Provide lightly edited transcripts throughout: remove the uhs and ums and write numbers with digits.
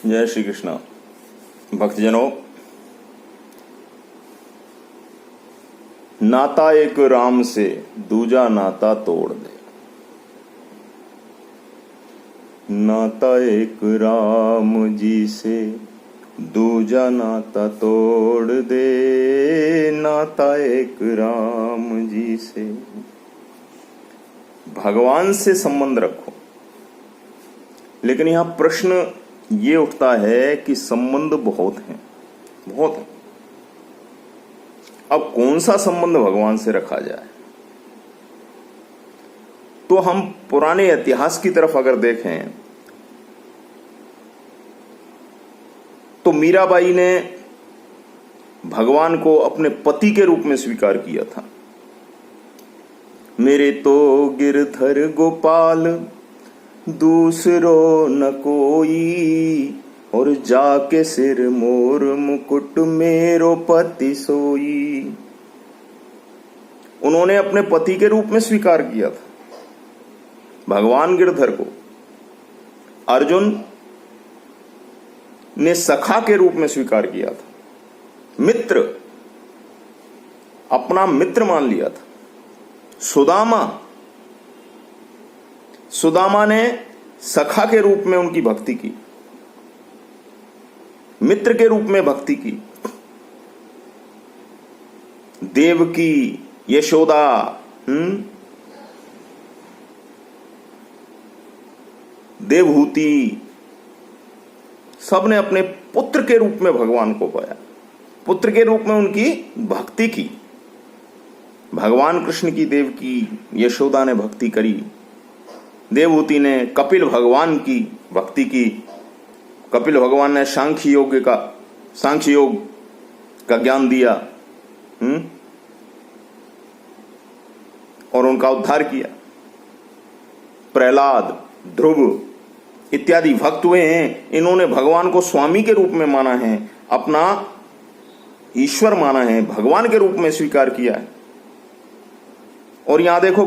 जय श्री कृष्ण। भक्तजनों, नाता एक राम से दूजा नाता तोड़ दे। नाता एक राम जी से दूजा नाता तोड़ दे। नाता एक राम जी से। भगवान से संबंध रखो, लेकिन यहां प्रश्न ये उठता है कि संबंध बहुत हैं। अब कौन सा संबंध भगवान से रखा जाए? तो हम पुराने इतिहास की तरफ अगर देखें तो मीराबाई ने भगवान को अपने पति के रूप में स्वीकार किया था। मेरे तो गिरधर गोपाल दूसरो न कोई, और जाके सिर मोर मुकुट मेरो पति सोई। उन्होंने अपने पति के रूप में स्वीकार किया था भगवान गिरधर को। अर्जुन ने सखा के रूप में स्वीकार किया था, मित्र, अपना मित्र मान लिया था। सुदामा ने सखा के रूप में उनकी भक्ति की, मित्र के रूप में भक्ति की। देवकी, यशोदा, देवहूति, सबने अपने पुत्र के रूप में भगवान को पाया, पुत्र के रूप में उनकी भक्ति की। भगवान कृष्ण की देवकी यशोदा ने भक्ति करी, देवहूति ने कपिल भगवान की भक्ति की। कपिल भगवान ने सांख्य योग का ज्ञान दिया और उनका उद्धार किया। प्रहलाद, ध्रुव इत्यादि भक्त हुए हैं, इन्होंने भगवान को स्वामी के रूप में माना है, अपना ईश्वर माना है, भगवान के रूप में स्वीकार किया है। और यहां देखो,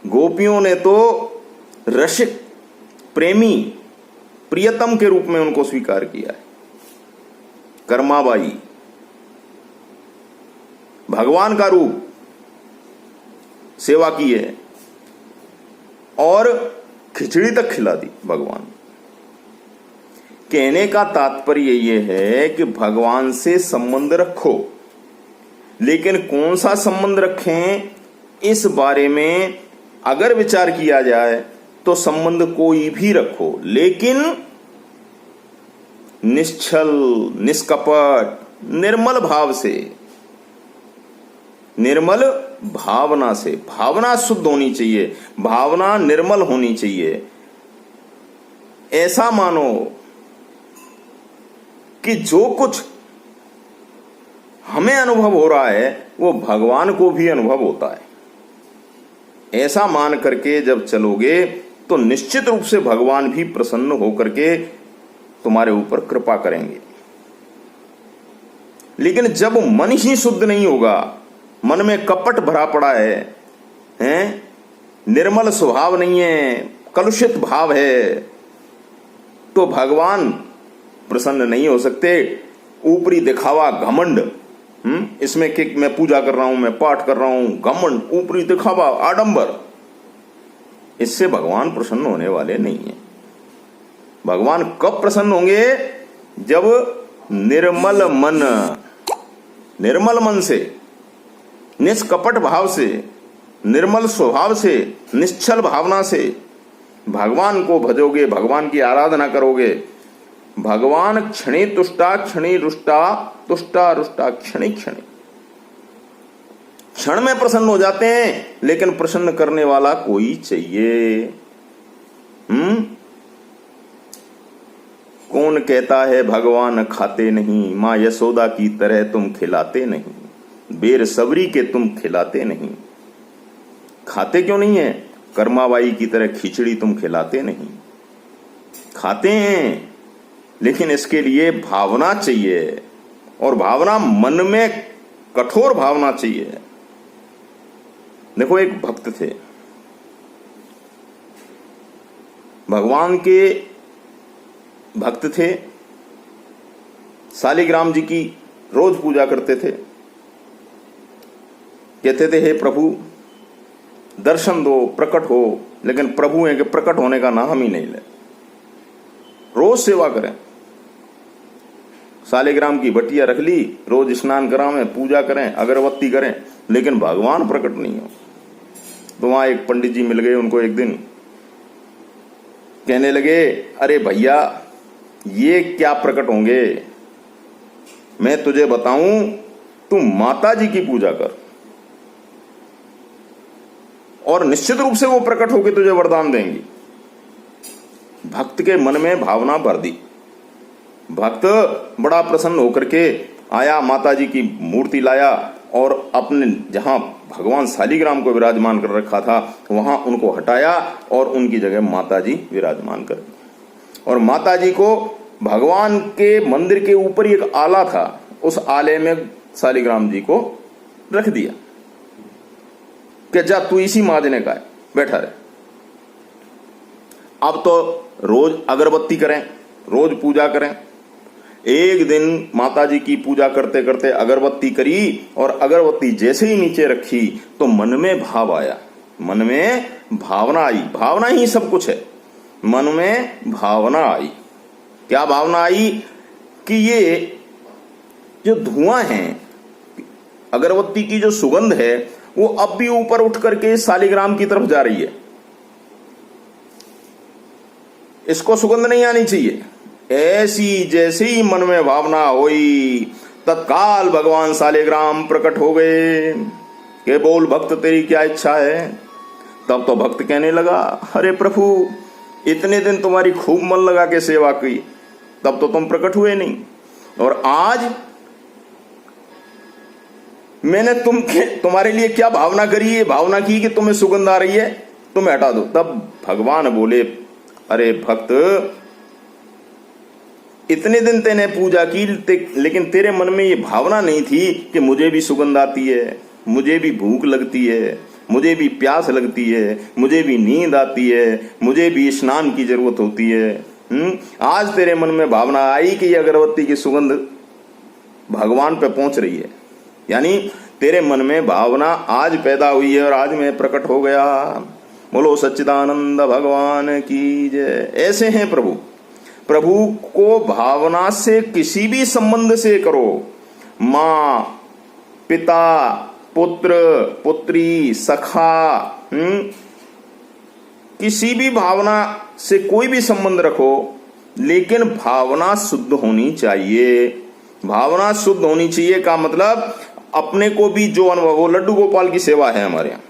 गोपियों ने तो रसिक, प्रेमी, प्रियतम के रूप में उनको स्वीकार किया है। कर्माबाई भगवान का रूप सेवा की है और खिचड़ी तक खिला दी भगवान। कहने का तात्पर्य यह है कि भगवान से संबंध रखो, लेकिन कौन सा संबंध रखें इस बारे में अगर विचार किया जाए तो संबंध कोई भी रखो, लेकिन निश्चल, निष्कपट, निर्मल भाव से, निर्मल भावना से। भावना शुद्ध होनी चाहिए, भावना निर्मल होनी चाहिए। ऐसा मानो कि जो कुछ हमें अनुभव हो रहा है वो भगवान को भी अनुभव होता है। ऐसा मान करके जब चलोगे तो निश्चित रूप से भगवान भी प्रसन्न होकर के तुम्हारे ऊपर कृपा करेंगे। लेकिन जब मन ही शुद्ध नहीं होगा, मन में कपट भरा पड़ा है, निर्मल स्वभाव नहीं है, कलुषित भाव है, तो भगवान प्रसन्न नहीं हो सकते। ऊपरी दिखावा, घमंड, इसमें कि मैं पूजा कर रहा हूं, मैं पाठ कर रहा हूं, घमंड, ऊपरी दिखावा, आडंबर, इससे भगवान प्रसन्न होने वाले नहीं है। भगवान कब प्रसन्न होंगे? जब निर्मल मन से, निष्कपट भाव से, निर्मल स्वभाव से, निश्चल भावना से भगवान को भजोगे, भगवान की आराधना करोगे। भगवान क्षणे तुष्टा क्षणे रुष्टा, तुष्टा रुष्टा क्षणे क्षणे, क्षण में प्रसन्न हो जाते हैं, लेकिन प्रसन्न करने वाला कोई चाहिए। कौन कहता है भगवान खाते नहीं, मां यशोदा की तरह तुम खिलाते नहीं, बेर सबरी के तुम खिलाते नहीं। खाते क्यों नहीं है? कर्माबाई की तरह खिचड़ी तुम खिलाते नहीं। खाते हैं, लेकिन इसके लिए भावना चाहिए, और भावना मन में कठोर भावना चाहिए। देखो, एक भक्त थे, भगवान के भक्त थे, शालिग्राम जी की रोज पूजा करते थे। कहते थे हे प्रभु दर्शन दो, प्रकट हो, लेकिन प्रभु है कि प्रकट होने का नाम ही नहीं ले। रोज सेवा करें, शालिग्राम की बटिया रख ली, रोज स्नान करावें, पूजा करें, अगरबत्ती करें, लेकिन भगवान प्रकट नहीं हो। तो वहां एक पंडित जी मिल गए उनको एक दिन, कहने लगे अरे भैया ये क्या प्रकट होंगे, मैं तुझे बताऊं, तू माता जी की पूजा कर और निश्चित रूप से वो प्रकट होकर तुझे वरदान देंगी। भक्त के मन में भावना भर दी। भक्त बड़ा प्रसन्न होकर के आया, माता जी की मूर्ति लाया और अपने जहां भगवान शालिग्राम को विराजमान कर रखा था वहां उनको हटाया और उनकी जगह माता जी विराजमान कर दी। और माता जी को भगवान के मंदिर के ऊपर एक आला था, उस आले में शालिग्राम जी को रख दिया कि जा तू इसी माजने का है, बैठा रहे। अब तो रोज अगरबत्ती करें, रोज पूजा करें। एक दिन माता जी की पूजा करते करते अगरबत्ती करी और अगरबत्ती जैसे ही नीचे रखी तो मन में भाव आया, मन में भावना आई। भावना ही सब कुछ है। मन में भावना आई। क्या भावना आई कि ये जो धुआं है, अगरबत्ती की जो सुगंध है, वो अब भी ऊपर उठ करके शालिग्राम की तरफ जा रही है। इसको सुगंध नहीं आनी चाहिए। ऐसी जैसे ही मन में भावना हुई तत्काल भगवान शालिग्राम प्रकट हो गए कि बोल भक्त तेरी क्या इच्छा है। तब तो भक्त कहने लगा अरे प्रभु इतने दिन तुम्हारी खूब मन लगा के सेवा की, तब तो तुम प्रकट हुए नहीं, और आज मैंने तुम्हारे लिए क्या भावना करी है, भावना की कि तुम्हें सुगंध आ रही है, तुम्हें हटा दो। तब भगवान बोले अरे भक्त इतने दिन तेने पूजा की लेकिन तेरे मन में ये भावना नहीं थी कि मुझे भी सुगंध आती है, मुझे भी भूख लगती है, मुझे भी प्यास लगती है, मुझे भी नींद आती है, मुझे भी स्नान की जरूरत होती है। आज तेरे मन में भावना आई कि ये अगरबत्ती की सुगंध भगवान पे पहुंच रही है, यानी तेरे मन में भावना आज पैदा हुई है और आज मैं प्रकट हो गया। बोलो सच्चिदानंद भगवान की जय। ऐसे हैं प्रभु। प्रभु को भावना से किसी भी संबंध से करो, मां, पिता, पुत्र, पुत्री, सखा, किसी भी भावना से कोई भी संबंध रखो, लेकिन भावना शुद्ध होनी चाहिए। भावना शुद्ध होनी चाहिए का मतलब अपने को भी जो अनुभव हो। लड्डू गोपाल की सेवा है हमारे यहाँ।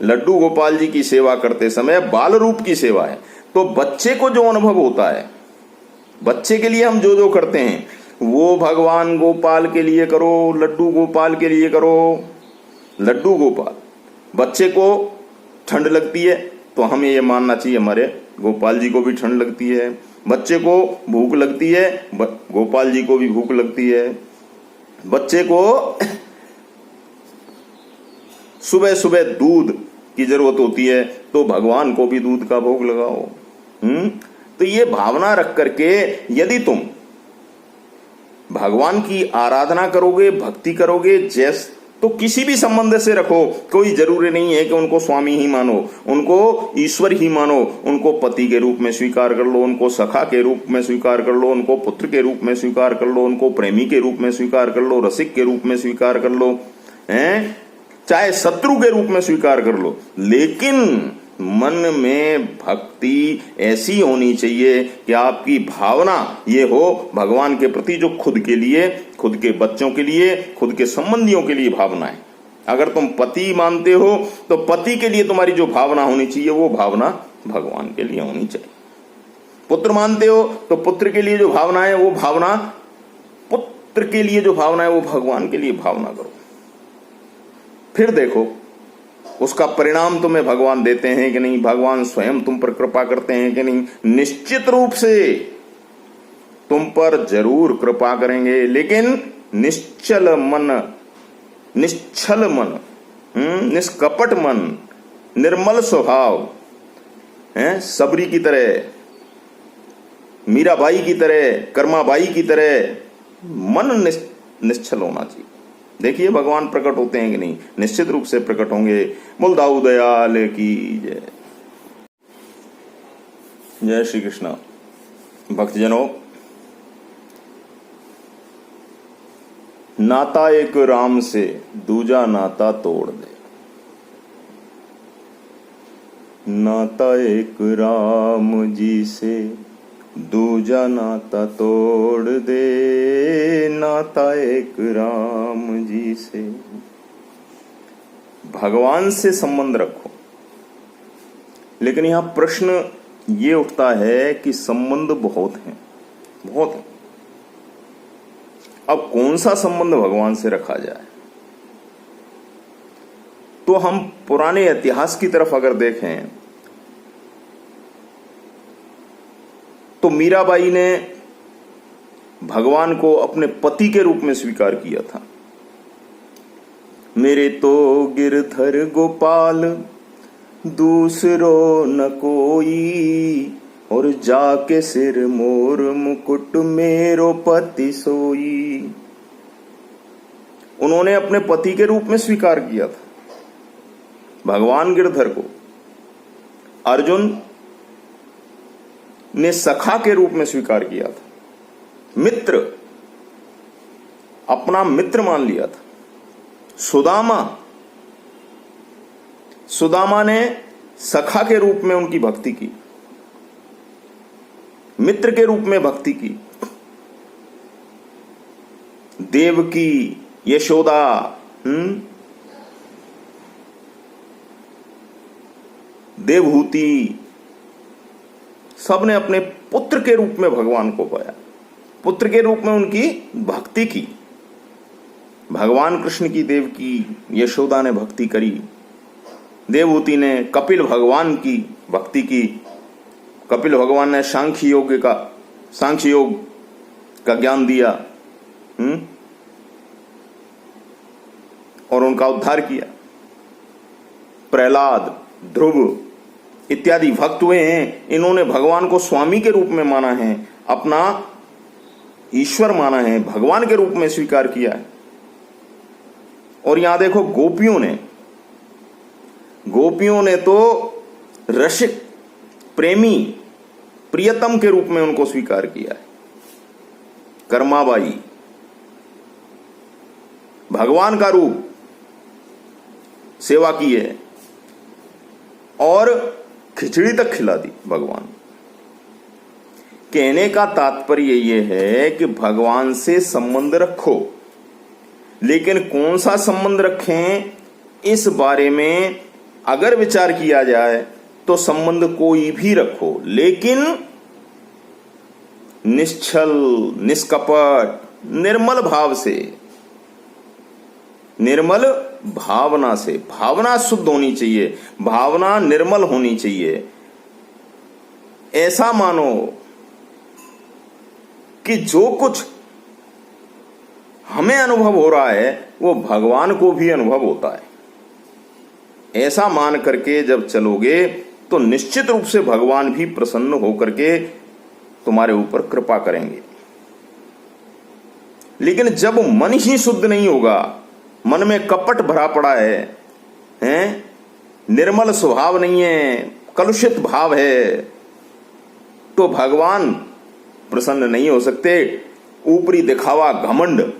लड्डू गोपाल जी की सेवा करते समय बाल रूप की सेवा है, तो बच्चे को जो अनुभव होता है, बच्चे के लिए हम जो जो करते हैं वो भगवान गोपाल के लिए करो, लड्डू गोपाल के लिए करो। लड्डू गोपाल, बच्चे को ठंड लगती है तो हमें ये मानना चाहिए हमारे गोपाल जी को भी ठंड लगती है। बच्चे को भूख लगती है, गोपाल जी को भी भूख लगती है। बच्चे को सुबह सुबह दूध की जरूरत होती है तो भगवान को भी दूध का भोग लगाओ। तो ये भावना रख करके यदि तुम भगवान की आराधना करोगे, भक्ति करोगे, तो किसी भी संबंध से रखो, कोई जरूरी नहीं है कि उनको स्वामी ही मानो, उनको ईश्वर ही मानो। उनको पति के रूप में स्वीकार कर लो, उनको सखा के रूप में स्वीकार कर लो, उनको पुत्र के रूप में स्वीकार कर लो, उनको प्रेमी के रूप में स्वीकार कर लो, रसिक के रूप में स्वीकार कर लो, हैं, चाहे शत्रु के रूप में स्वीकार कर लो, लेकिन मन में भक्ति ऐसी होनी चाहिए कि आपकी भावना ये हो भगवान के प्रति, जो खुद के लिए, खुद के बच्चों के लिए, खुद के संबंधियों के लिए भावना है। अगर तुम पति मानते हो तो पति के लिए तुम्हारी जो भावना होनी चाहिए वो भावना भगवान के लिए होनी चाहिए। पुत्र मानते हो तो पुत्र के लिए जो भावना है वो भावना, पुत्र के लिए जो भावना है वो भगवान के लिए भावना करो। फिर देखो उसका परिणाम तुम्हें भगवान देते हैं कि नहीं, भगवान स्वयं तुम पर कृपा करते हैं कि नहीं। निश्चित रूप से तुम पर जरूर कृपा करेंगे, लेकिन निश्चल मन, निश्चल मन, निष्कपट मन, निर्मल स्वभाव है, सबरी की तरह मीराबाई की तरह, कर्माबाई की तरह मन निश्चल होना चाहिए। देखिए भगवान प्रकट होते हैं कि नहीं, निश्चित रूप से प्रकट होंगे। बोल दाऊ दयाल की जय। जय श्री कृष्ण। भक्तजनों, नाता एक राम से दूजा नाता तोड़ दे। नाता एक राम जी से दूजा नाता तोड़ दे। नाता एक राम जी से। भगवान से संबंध रखो, लेकिन यहां प्रश्न ये उठता है कि संबंध बहुत हैं, बहुत हैं। अब कौन सा संबंध भगवान से रखा जाए? तो हम पुराने इतिहास की तरफ अगर देखें तो मीराबाई ने भगवान को अपने पति के रूप में स्वीकार किया था। मेरे तो गिरधर गोपाल दूसरो न कोई, और जाके सिर मोर मुकुट मेरो पति सोई। उन्होंने अपने पति के रूप में स्वीकार किया था भगवान गिरधर को। अर्जुन ने सखा के रूप में स्वीकार किया था, मित्र, अपना मित्र मान लिया था। सुदामा ने सखा के रूप में उनकी भक्ति की, मित्र के रूप में भक्ति की। देवकी, यशोदा, देवहूति, सबने अपने पुत्र के रूप में भगवान को पाया, पुत्र के रूप में उनकी भक्ति की। भगवान कृष्ण की देवकी यशोदा ने भक्ति करी, देवहूति ने कपिल भगवान की भक्ति की। कपिल भगवान ने सांख्य योग का ज्ञान दिया और उनका उद्धार किया। प्रहलाद, ध्रुव इत्यादि भक्त हुए हैं, इन्होंने भगवान को स्वामी के रूप में माना है, अपना ईश्वर माना है, भगवान के रूप में स्वीकार किया है। और यहां देखो गोपियों ने तो रसिक, प्रेमी, प्रियतम के रूप में उनको स्वीकार किया है। कर्माबाई भगवान का रूप सेवा की है और खिचड़ी तक खिला दी भगवान। कहने का तात्पर्य यह है कि भगवान से संबंध रखो, लेकिन कौन सा संबंध रखें इस बारे में अगर विचार किया जाए तो संबंध कोई भी रखो, लेकिन निश्चल, निष्कपट, निर्मल भाव से, निर्मल भावना से। भावना शुद्ध होनी चाहिए, भावना निर्मल होनी चाहिए। ऐसा मानो कि जो कुछ हमें अनुभव हो रहा है वो भगवान को भी अनुभव होता है। ऐसा मान करके जब चलोगे तो निश्चित रूप से भगवान भी प्रसन्न होकर के तुम्हारे ऊपर कृपा करेंगे। लेकिन जब मन ही शुद्ध नहीं होगा, मन में कपट भरा पड़ा है, निर्मल स्वभाव नहीं है, कलुषित भाव है, तो भगवान प्रसन्न नहीं हो सकते। ऊपरी दिखावा, घमंड,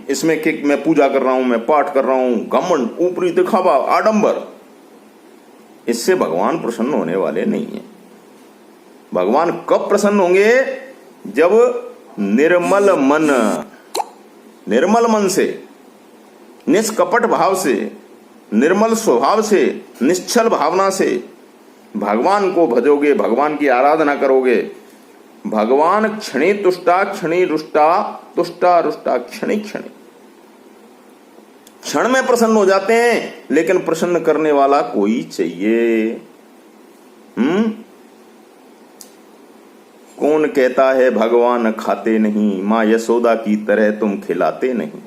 इसमें कि मैं पूजा कर रहा हूं, मैं पाठ कर रहा हूं, घमंड, ऊपरी दिखावा, आडंबर, इससे भगवान प्रसन्न होने वाले नहीं है। भगवान कब प्रसन्न होंगे? जब निर्मल मन से, निष्कपट भाव से, निर्मल स्वभाव से, निश्चल भावना से भगवान को भजोगे, भगवान की आराधना करोगे। भगवान क्षणे तुष्टा, क्षणे रुष्टा, तुष्टा रुष्टा क्षणे क्षणे, क्षण में प्रसन्न हो जाते हैं, लेकिन प्रसन्न करने वाला कोई चाहिए। कौन कहता है भगवान खाते नहीं, मां यशोदा की तरह तुम खिलाते नहीं,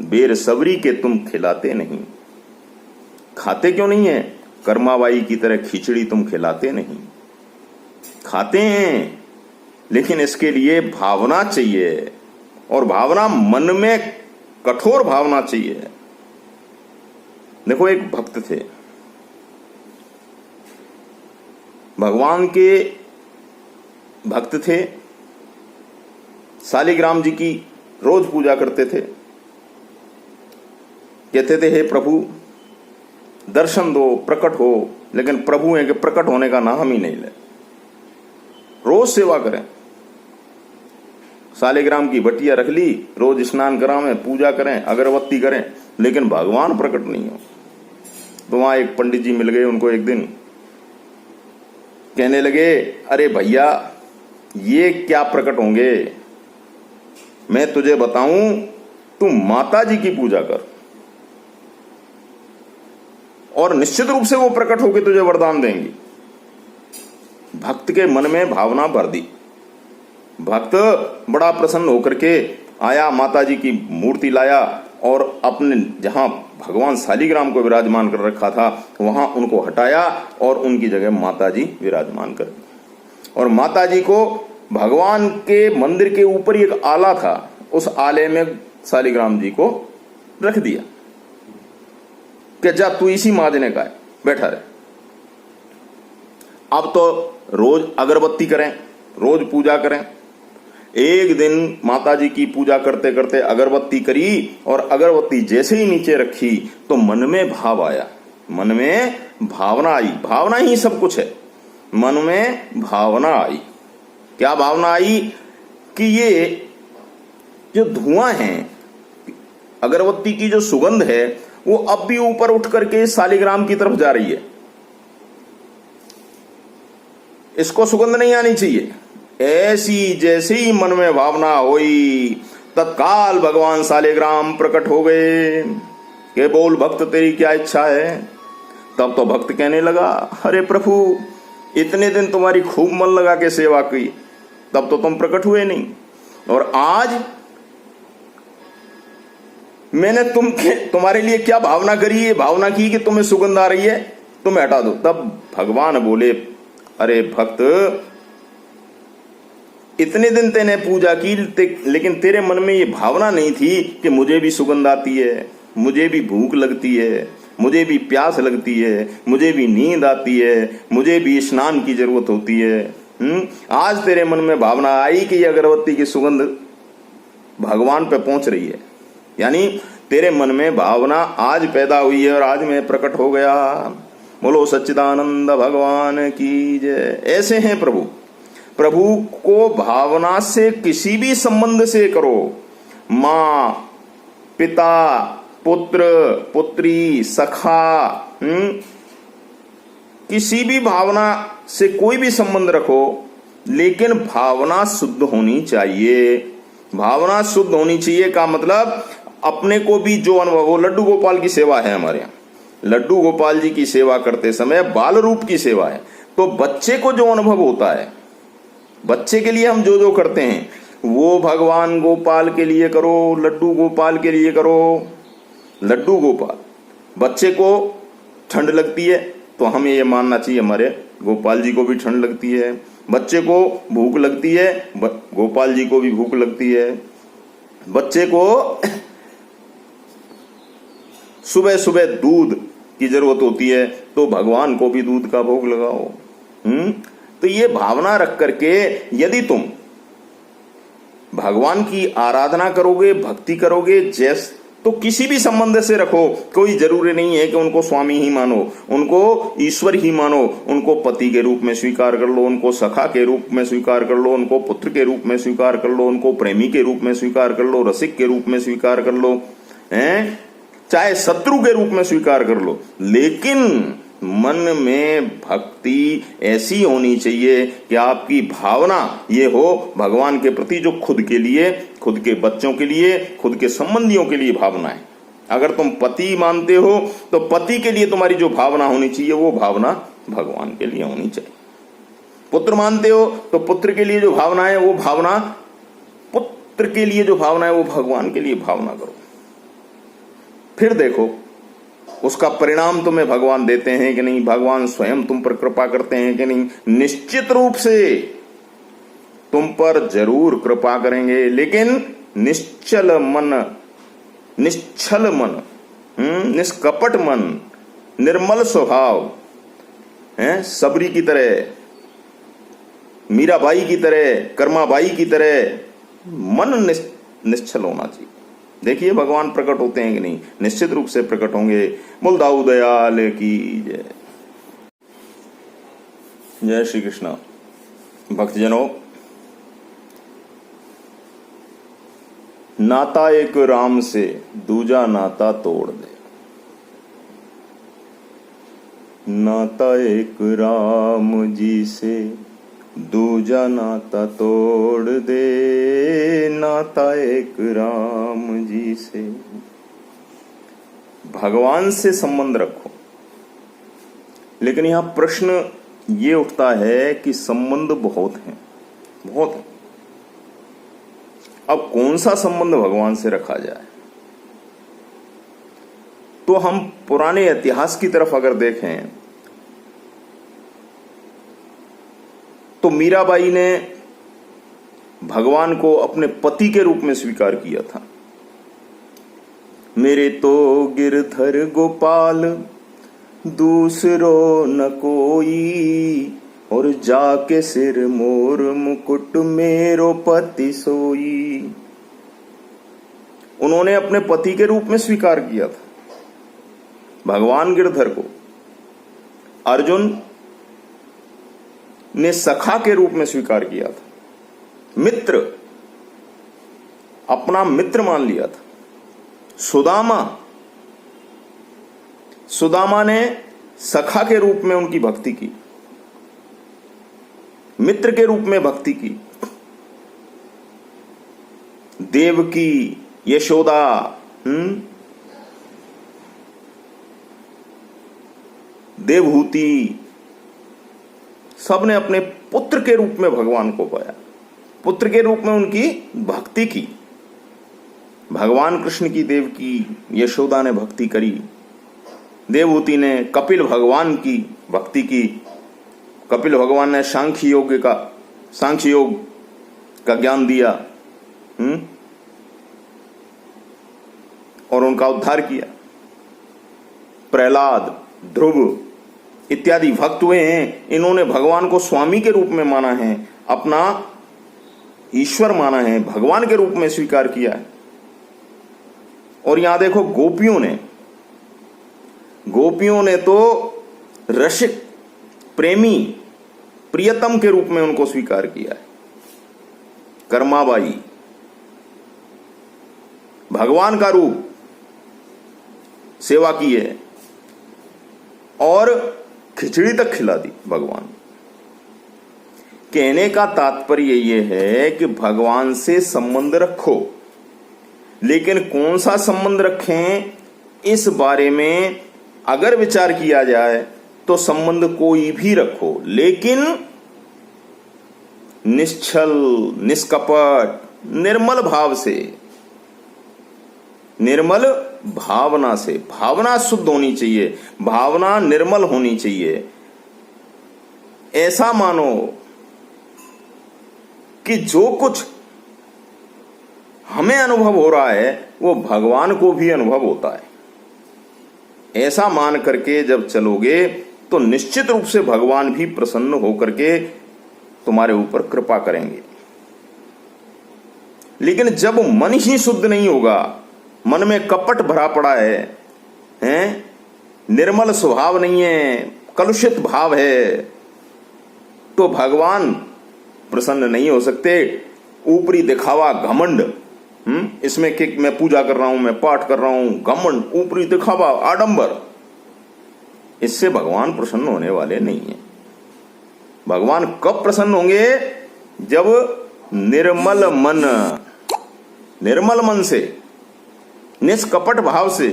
बेर सबरी के तुम खिलाते नहीं। खाते क्यों नहीं है? कर्माबाई की तरह खिचड़ी तुम खिलाते नहीं। खाते हैं, लेकिन इसके लिए भावना चाहिए, और भावना मन में कठोर भावना चाहिए। देखो, एक भक्त थे, भगवान के भक्त थे, शालिग्राम जी की रोज पूजा करते थे। कहते थे, हे प्रभु दर्शन दो, प्रकट हो। लेकिन प्रभु है कि प्रकट होने का नाम ही नहीं ले। रोज सेवा करें, शालिग्राम की बटिया रख ली, रोज स्नान करावें, पूजा करें, अगरबत्ती करें, लेकिन भगवान प्रकट नहीं हो। तो वहां एक पंडित जी मिल गए उनको एक दिन, कहने लगे, अरे भैया ये क्या प्रकट होंगे, मैं तुझे बताऊं, तू माता जी की पूजा कर और निश्चित रूप से वो प्रकट होकर तुझे वरदान देंगी। भक्त के मन में भावना भर दी। भक्त बड़ा प्रसन्न होकर के आया, माता जी की मूर्ति लाया और अपने जहां भगवान शालिग्राम को विराजमान कर रखा था वहां उनको हटाया और उनकी जगह माता जी विराजमान कर दी। और माता जी को भगवान के मंदिर के ऊपर एक आला था, उस आले में शालिग्राम जी को रख दिया कि जा तू इसी माजने का है, बैठा रहे। अब तो रोज अगरबत्ती करें, रोज पूजा करें। एक दिन माता जी की पूजा करते करते अगरबत्ती करी और अगरबत्ती जैसे ही नीचे रखी तो मन में भाव आया, मन में भावना आई। भावना ही सब कुछ है। मन में भावना आई। क्या भावना आई? कि ये जो धुआं है, अगरबत्ती की जो सुगंध है, वो अब भी ऊपर उठ करके शालिग्राम की तरफ जा रही है। इसको सुगंध नहीं आनी चाहिए। ऐसी जैसे ही मन में भावना हुई, तत्काल भगवान शालिग्राम प्रकट हो गए कि बोल भक्त तेरी क्या इच्छा है। तब तो भक्त कहने लगा, अरे प्रभु इतने दिन तुम्हारी खूब मन लगा के सेवा की, तब तो तुम प्रकट हुए नहीं, और आज मैंने तुम्हारे लिए क्या भावना करी है, भावना की कि तुम्हें सुगंध आ रही है, तुम्हें हटा दो। तब भगवान बोले, अरे भक्त इतने दिन तेने पूजा की, लेकिन तेरे मन में ये भावना नहीं थी कि मुझे भी सुगंध आती है, मुझे भी भूख लगती है, मुझे भी प्यास लगती है, मुझे भी नींद आती है, मुझे भी स्नान की जरूरत होती है। आज तेरे मन में भावना आई कि ये अगरबत्ती की सुगंध भगवान पे पहुंच रही है, यानी तेरे मन में भावना आज पैदा हुई है और आज मैं प्रकट हो गया। बोलो सच्चिदानंद भगवान की जय। ऐसे हैं प्रभु। प्रभु को भावना से किसी भी संबंध से करो, मां, पिता, पुत्र, पुत्री, सखा, किसी भी भावना से कोई भी संबंध रखो, लेकिन भावना शुद्ध होनी चाहिए। भावना शुद्ध होनी चाहिए का मतलब अपने को भी जो अनुभव हो। लड्डू गोपाल की सेवा है हमारे यहाँ, लड्डू गोपाल जी की सेवा करते समय बाल रूप की सेवा है, तो बच्चे को जो अनुभव होता है, बच्चे के लिए हम जो जो करते हैं वो भगवान गोपाल के लिए करो, लड्डू गोपाल के लिए करो। लड्डू गोपाल, बच्चे को ठंड लगती है तो हमें ये मानना चाहिए हमारे गोपाल जी को भी ठंड लगती है। बच्चे को भूख लगती है, गोपाल जी को भी भूख लगती है। बच्चे को सुबह सुबह दूध की जरूरत होती है तो भगवान को भी दूध का भोग लगाओ। तो ये भावना रख करके यदि तुम भगवान की आराधना करोगे, भक्ति करोगे, जैस तो किसी भी संबंध से रखो, कोई जरूरी नहीं है कि उनको स्वामी ही मानो, उनको ईश्वर ही मानो। उनको पति के रूप में स्वीकार कर लो, उनको सखा के रूप में स्वीकार कर लो, उनको पुत्र के रूप में स्वीकार कर लो, उनको प्रेमी के रूप में स्वीकार कर लो, रसिक के रूप में स्वीकार कर लो, हैं, चाहे शत्रु के रूप में स्वीकार कर लो, लेकिन मन में भक्ति ऐसी होनी चाहिए कि आपकी भावना ये हो भगवान के प्रति, जो खुद के लिए, खुद के बच्चों के लिए, खुद के संबंधियों के लिए भावना है। अगर तुम पति मानते हो तो पति के लिए तुम्हारी जो भावना होनी चाहिए वो भावना भगवान के लिए होनी चाहिए। पुत्र मानते हो तो पुत्र के लिए जो भावना है वो भावना, पुत्र के लिए जो भावना है वो भगवान के लिए भावना करो। फिर देखो उसका परिणाम तुम्हें भगवान देते हैं कि नहीं, भगवान स्वयं तुम पर कृपा करते हैं कि नहीं। निश्चित रूप से तुम पर जरूर कृपा करेंगे, लेकिन निश्चल मन, निश्चल मन, निष्कपट मन, निर्मल स्वभाव है, सबरी की तरह, मीराबाई की तरह, कर्माबाई की तरह मन निश्चल होना चाहिए। देखिए भगवान प्रकट होते हैं कि नहीं, निश्चित रूप से प्रकट होंगे। मुलदाऊ दयाल की जय। जय श्री कृष्ण। भक्तजनों, नाता एक राम से दूजा नाता तोड़ दे, नाता एक राम जी से दूजा नाता तोड़ दे, नाता एक राम जी से। भगवान से संबंध रखो, लेकिन यहां प्रश्न ये उठता है कि संबंध बहुत हैं, बहुत हैं। अब कौन सा संबंध भगवान से रखा जाए? तो हम पुराने इतिहास की तरफ अगर देखें तो मीराबाई ने भगवान को अपने पति के रूप में स्वीकार किया था। मेरे तो गिरधर गोपाल दूसरो न कोई, और जाके सिर मोर मुकुट मेरो पति सोई। उन्होंने अपने पति के रूप में स्वीकार किया था भगवान गिरधर को। अर्जुन ने सखा के रूप में स्वीकार किया था, मित्र, अपना मित्र मान लिया था। सुदामा ने सखा के रूप में उनकी भक्ति की, मित्र के रूप में भक्ति की। देवकी, यशोदा, देवहूति, सबने अपने पुत्र के रूप में भगवान को पाया, पुत्र के रूप में उनकी भक्ति की। भगवान कृष्ण की देवकी यशोदा ने भक्ति करी, देवहूति ने कपिल भगवान की भक्ति की। कपिल भगवान ने सांख्य योग का ज्ञान दिया और उनका उद्धार किया। प्रहलाद, ध्रुव इत्यादि भक्त हुए हैं, इन्होंने भगवान को स्वामी के रूप में माना है, अपना ईश्वर माना है, भगवान के रूप में स्वीकार किया है। और यहां देखो गोपियों ने तो रसिक, प्रेमी, प्रियतम के रूप में उनको स्वीकार किया है। कर्माबाई भगवान का रूप सेवा की है और खिचड़ी तक खिला दी भगवान। कहने का तात्पर्य यह है कि भगवान से संबंध रखो, लेकिन कौन सा संबंध रखें इस बारे में अगर विचार किया जाए तो संबंध कोई भी रखो, लेकिन निश्चल, निष्कपट, निर्मल भाव से, निर्मल भावना से। भावना शुद्ध होनी चाहिए, भावना निर्मल होनी चाहिए। ऐसा मानो कि जो कुछ हमें अनुभव हो रहा है वो भगवान को भी अनुभव होता है। ऐसा मान करके जब चलोगे तो निश्चित रूप से भगवान भी प्रसन्न होकर के तुम्हारे ऊपर कृपा करेंगे। लेकिन जब मन ही शुद्ध नहीं होगा, मन में कपट भरा पड़ा है, निर्मल स्वभाव नहीं है, कलुषित भाव है, तो भगवान प्रसन्न नहीं हो सकते। ऊपरी दिखावा, घमंड, इसमें कि मैं पूजा कर रहा हूं, मैं पाठ कर रहा हूं, घमंड, ऊपरी दिखावा, आडंबर, इससे भगवान प्रसन्न होने वाले नहीं है। भगवान कब प्रसन्न होंगे? जब निर्मल मन से, निष्कपट भाव से,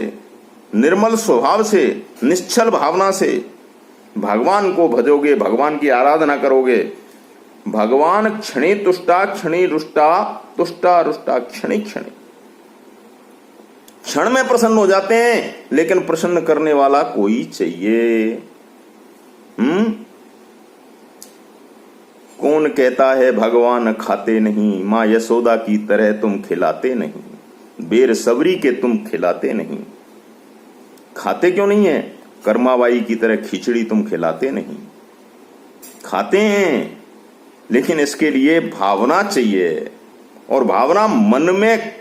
निर्मल स्वभाव से, निश्चल भावना से भगवान को भजोगे, भगवान की आराधना करोगे। भगवान क्षणे तुष्टा, क्षणे रुष्टा, तुष्टा रुष्टा क्षणे क्षणे, क्षण में प्रसन्न हो जाते हैं, लेकिन प्रसन्न करने वाला कोई चाहिए। कौन कौन कहता है भगवान खाते नहीं, माँ यशोदा की तरह तुम खिलाते नहीं, बेर सबरी के तुम खिलाते नहीं। खाते क्यों नहीं है? कर्माबाई की तरह खिचड़ी तुम खिलाते नहीं। खाते हैं, लेकिन इसके लिए भावना चाहिए, और भावना मन में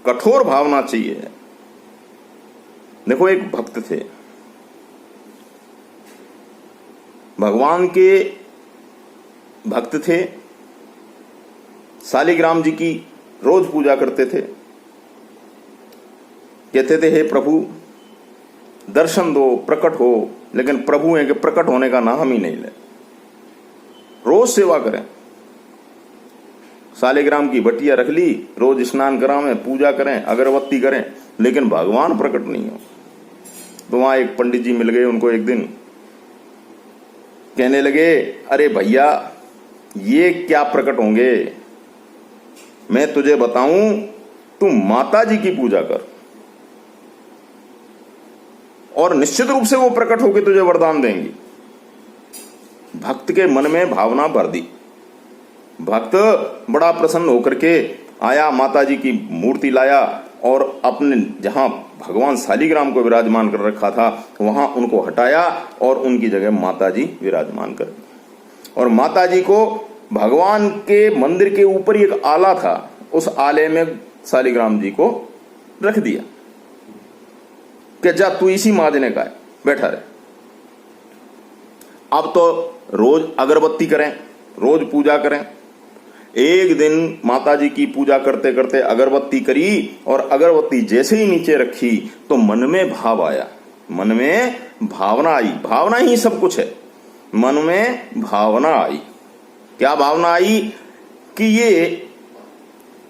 कठोर भावना चाहिए। देखो, एक भक्त थे, भगवान के भक्त थे, शालिग्राम जी की रोज पूजा करते थे। कहते थे हे प्रभु दर्शन दो, प्रकट हो, लेकिन प्रभु है कि प्रकट होने का नाम ही नहीं ले। रोज सेवा करें, शालिग्राम की बटिया रख ली, रोज स्नान करावें, पूजा करें, अगरबत्ती करें, लेकिन भगवान प्रकट नहीं हो। तो वहां एक पंडित जी मिल गए उनको एक दिन, कहने लगे अरे भैया ये क्या प्रकट होंगे, मैं तुझे बताऊं, तू माता जी की पूजा कर और निश्चित रूप से वो प्रकट होकर तुझे वरदान देंगी। भक्त के मन में भावना भर दी। भक्त बड़ा प्रसन्न होकर के आया, माता जी की मूर्ति लाया और अपने जहां भगवान शालिग्राम को विराजमान कर रखा था वहां उनको हटाया और उनकी जगह माता जी विराजमान कर दी। और माता जी को भगवान के मंदिर के ऊपर एक आला था, उस आले में शालिग्राम जी को रख दिया कि जा तू इसी माजने का है, बैठा रहे। अब तो रोज अगरबत्ती करें, रोज पूजा करें। एक दिन माता जी की पूजा करते करते अगरबत्ती करी और अगरबत्ती जैसे ही नीचे रखी तो मन में भाव आया, मन में भावना आई। भावना ही सब कुछ है। मन में भावना आई। क्या भावना आई? कि ये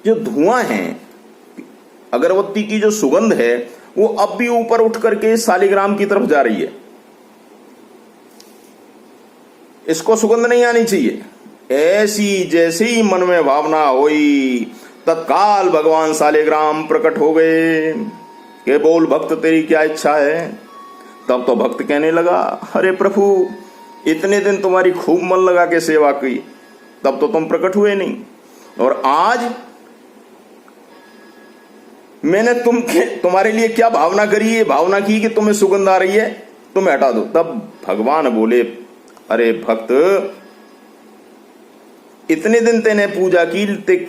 जो धुआं है, अगरबत्ती की जो सुगंध है, वो अब भी ऊपर उठ करके शालिग्राम की तरफ जा रही है। इसको सुगंध नहीं आनी चाहिए। ऐसी जैसे ही मन में भावना हुई तत्काल भगवान शालिग्राम प्रकट हो गए कि बोल भक्त तेरी क्या इच्छा है। तब तो भक्त कहने लगा अरे प्रभु इतने दिन तुम्हारी खूब मन लगा के सेवा की, तब तो तुम प्रकट हुए नहीं, और आज मैंने तुम्हारे लिए क्या भावना करी है, भावना की कि तुम्हें सुगंध आ रही है, तुम्हें हटा दो। तब भगवान बोले अरे भक्त इतने दिन तेने पूजा की,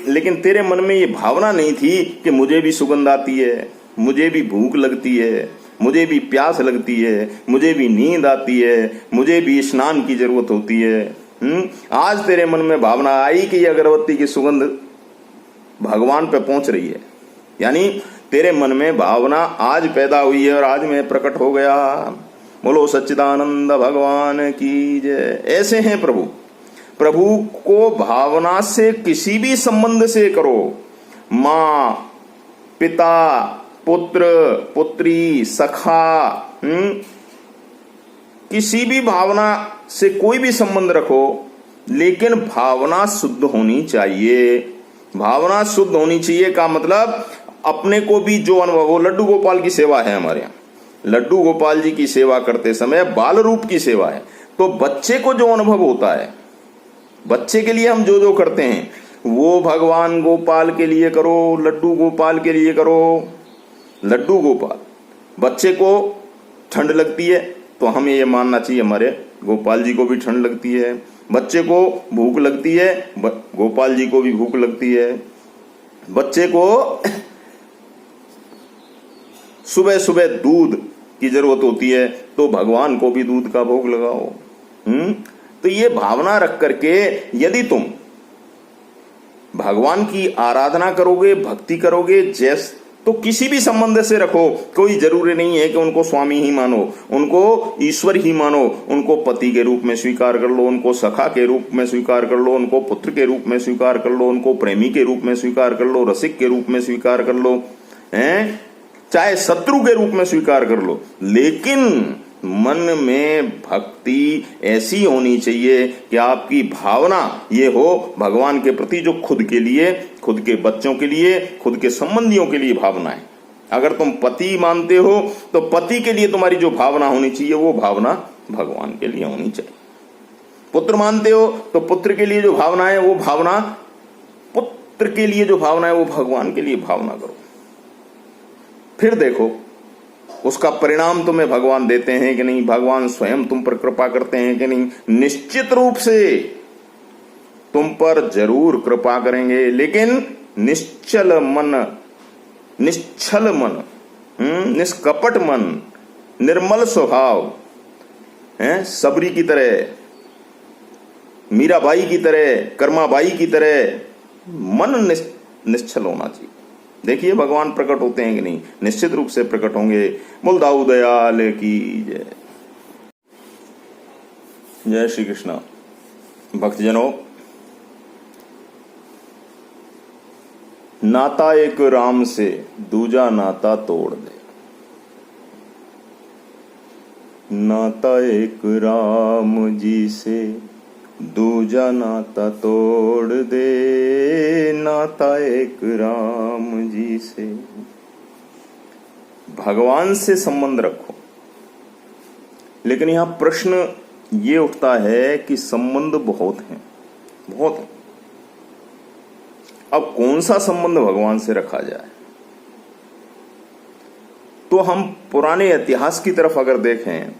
लेकिन तेरे मन में ये भावना नहीं थी कि मुझे भी सुगंध आती है, मुझे भी भूख लगती है, मुझे भी प्यास लगती है, मुझे भी नींद आती है, मुझे भी स्नान की जरूरत होती है। आज तेरे मन में भावना आई कि ये अगरबत्ती की सुगंध भगवान पे पहुंच रही है, यानी तेरे मन में भावना आज पैदा हुई है और आज मैं प्रकट हो गया। बोलो सच्चिदानंद भगवान की जय। ऐसे हैं प्रभु। प्रभु को भावना से किसी भी संबंध से करो, माँ पिता पुत्र पुत्री सखा, किसी भी भावना से कोई भी संबंध रखो, लेकिन भावना शुद्ध होनी चाहिए। भावना शुद्ध होनी चाहिए का मतलब अपने को भी जो अनुभव हो। लड्डू गोपाल की सेवा है हमारे यहाँ, लड्डू गोपाल जी की सेवा करते समय बाल रूप की सेवा है, तो बच्चे को जो अनुभव होता है, बच्चे के लिए हम जो जो करते हैं वो भगवान गोपाल के लिए करो, लड्डू गोपाल के लिए करो। लड्डू गोपाल, बच्चे को ठंड लगती है तो हमें ये मानना चाहिए हमारे गोपाल जी को भी ठंड लगती है। बच्चे को भूख लगती है, गोपाल जी को भी भूख लगती है। बच्चे को सुबह सुबह दूध की जरूरत होती है तो भगवान को भी दूध का भोग लगाओ। तो ये भावना रख करके यदि तुम भगवान की आराधना करोगे, भक्ति करोगे, तो किसी भी संबंध से रखो, कोई जरूरी नहीं है कि उनको स्वामी ही मानो, उनको ईश्वर ही मानो। उनको पति के रूप में स्वीकार कर लो, उनको सखा के रूप में स्वीकार कर लो, उनको पुत्र के रूप में स्वीकार कर लो, उनको प्रेमी के रूप में स्वीकार कर लो, रसिक के रूप में स्वीकार कर लो, हैं, चाहे शत्रु के रूप में स्वीकार कर लो, लेकिन मन में भक्ति ऐसी होनी चाहिए कि आपकी भावना ये हो भगवान के प्रति, जो खुद के लिए, खुद के बच्चों के लिए, खुद के संबंधियों के लिए भावना है। अगर तुम पति मानते हो तो पति के लिए तुम्हारी जो भावना होनी चाहिए वो भावना भगवान के लिए होनी चाहिए। पुत्र मानते हो तो पुत्र के लिए जो भावना है वो भावना, पुत्र के लिए जो भावना है वो भगवान के लिए भावना करो। फिर देखो उसका परिणाम तुम्हें भगवान देते हैं कि नहीं, भगवान स्वयं तुम पर कृपा करते हैं कि नहीं। निश्चित रूप से तुम पर जरूर कृपा करेंगे, लेकिन निश्चल मन, निश्चल मन, निष्कपट मन, निर्मल स्वभाव है, सबरी की तरह, मीराबाई की तरह, कर्माबाई की तरह मन निश्चल होना चाहिए। देखिए भगवान प्रकट होते हैं कि नहीं, निश्चित रूप से प्रकट होंगे। मुलदाऊ दयाल की जय। जय श्री कृष्ण। भक्तजनों, नाता एक राम से दूजा नाता तोड़ दे, नाता एक राम जी से दूजा नाता तोड़ दे, नाता एक राम जी से। भगवान से संबंध रखो, लेकिन यहां प्रश्न ये उठता है कि संबंध बहुत हैं, बहुत हैं। अब कौन सा संबंध भगवान से रखा जाए? तो हम पुराने इतिहास की तरफ अगर देखें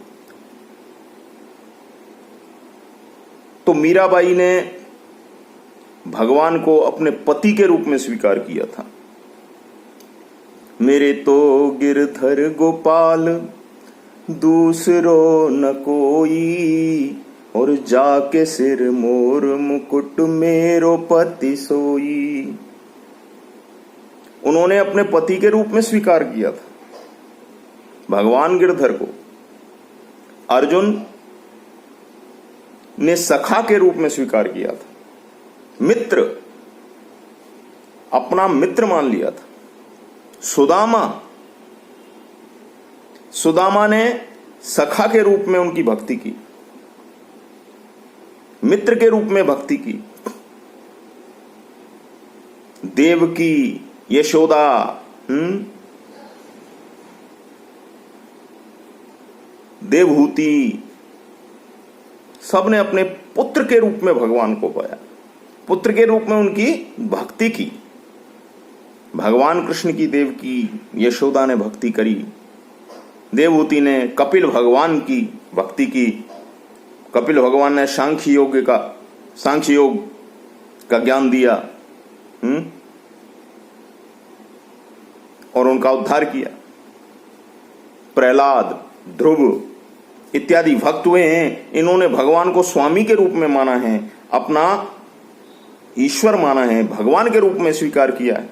तो मीराबाई ने भगवान को अपने पति के रूप में स्वीकार किया था। मेरे तो गिरधर गोपाल दूसरो न कोई, और जाके सिर मोर मुकुट मेरो पति सोई। उन्होंने अपने पति के रूप में स्वीकार किया था भगवान गिरधर को। अर्जुन ने सखा के रूप में स्वीकार किया था, मित्र, अपना मित्र मान लिया था। सुदामा ने सखा के रूप में उनकी भक्ति की, मित्र के रूप में भक्ति की। देवकी, यशोदा, देवहूति, सबने अपने पुत्र के रूप में भगवान को पाया, पुत्र के रूप में उनकी भक्ति की। भगवान कृष्ण की देवकी, यशोदा ने भक्ति करी, देवहूति ने कपिल भगवान की भक्ति की। कपिल भगवान ने सांख्य योग का ज्ञान दिया और उनका उद्धार किया। प्रहलाद, ध्रुव इत्यादि भक्त हुए हैं, इन्होंने भगवान को स्वामी के रूप में माना है, अपना ईश्वर माना है, भगवान के रूप में स्वीकार किया है।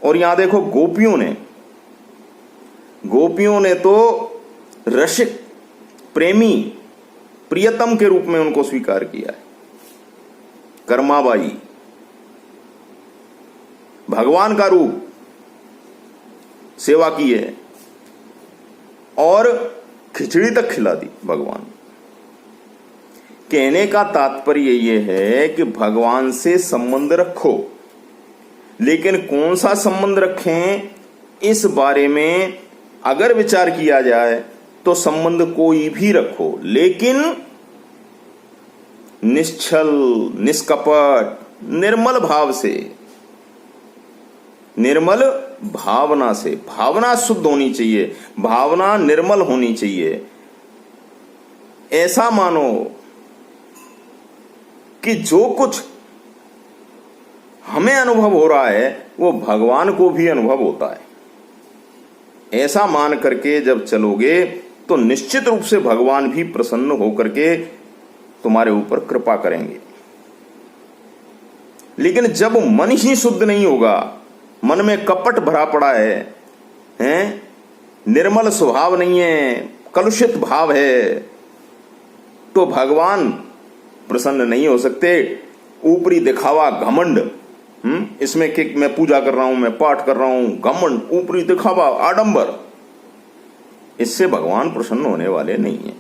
और यहां देखो गोपियों ने तो रसिक, प्रेमी, प्रियतम के रूप में उनको स्वीकार किया है। कर्माबाई भगवान का रूप सेवा की है और खिचड़ी तक खिला दी भगवान। कहने का तात्पर्य यह है कि भगवान से संबंध रखो, लेकिन कौन सा संबंध रखें इस बारे में अगर विचार किया जाए तो संबंध कोई भी रखो, लेकिन निश्चल, निष्कपट, निर्मल भाव से, निर्मल भावना से। भावना शुद्ध होनी चाहिए, भावना निर्मल होनी चाहिए। ऐसा मानो कि जो कुछ हमें अनुभव हो रहा है वो भगवान को भी अनुभव होता है। ऐसा मान करके जब चलोगे तो निश्चित रूप से भगवान भी प्रसन्न होकर के तुम्हारे ऊपर कृपा करेंगे। लेकिन जब मन ही शुद्ध नहीं होगा, मन में कपट भरा पड़ा है, निर्मल स्वभाव नहीं है, कलुषित भाव है, तो भगवान प्रसन्न नहीं हो सकते। ऊपरी दिखावा, घमंड, इसमें कि मैं पूजा कर रहा हूं, मैं पाठ कर रहा हूं, घमंड, ऊपरी दिखावा, आडंबर, इससे भगवान प्रसन्न होने वाले नहीं है।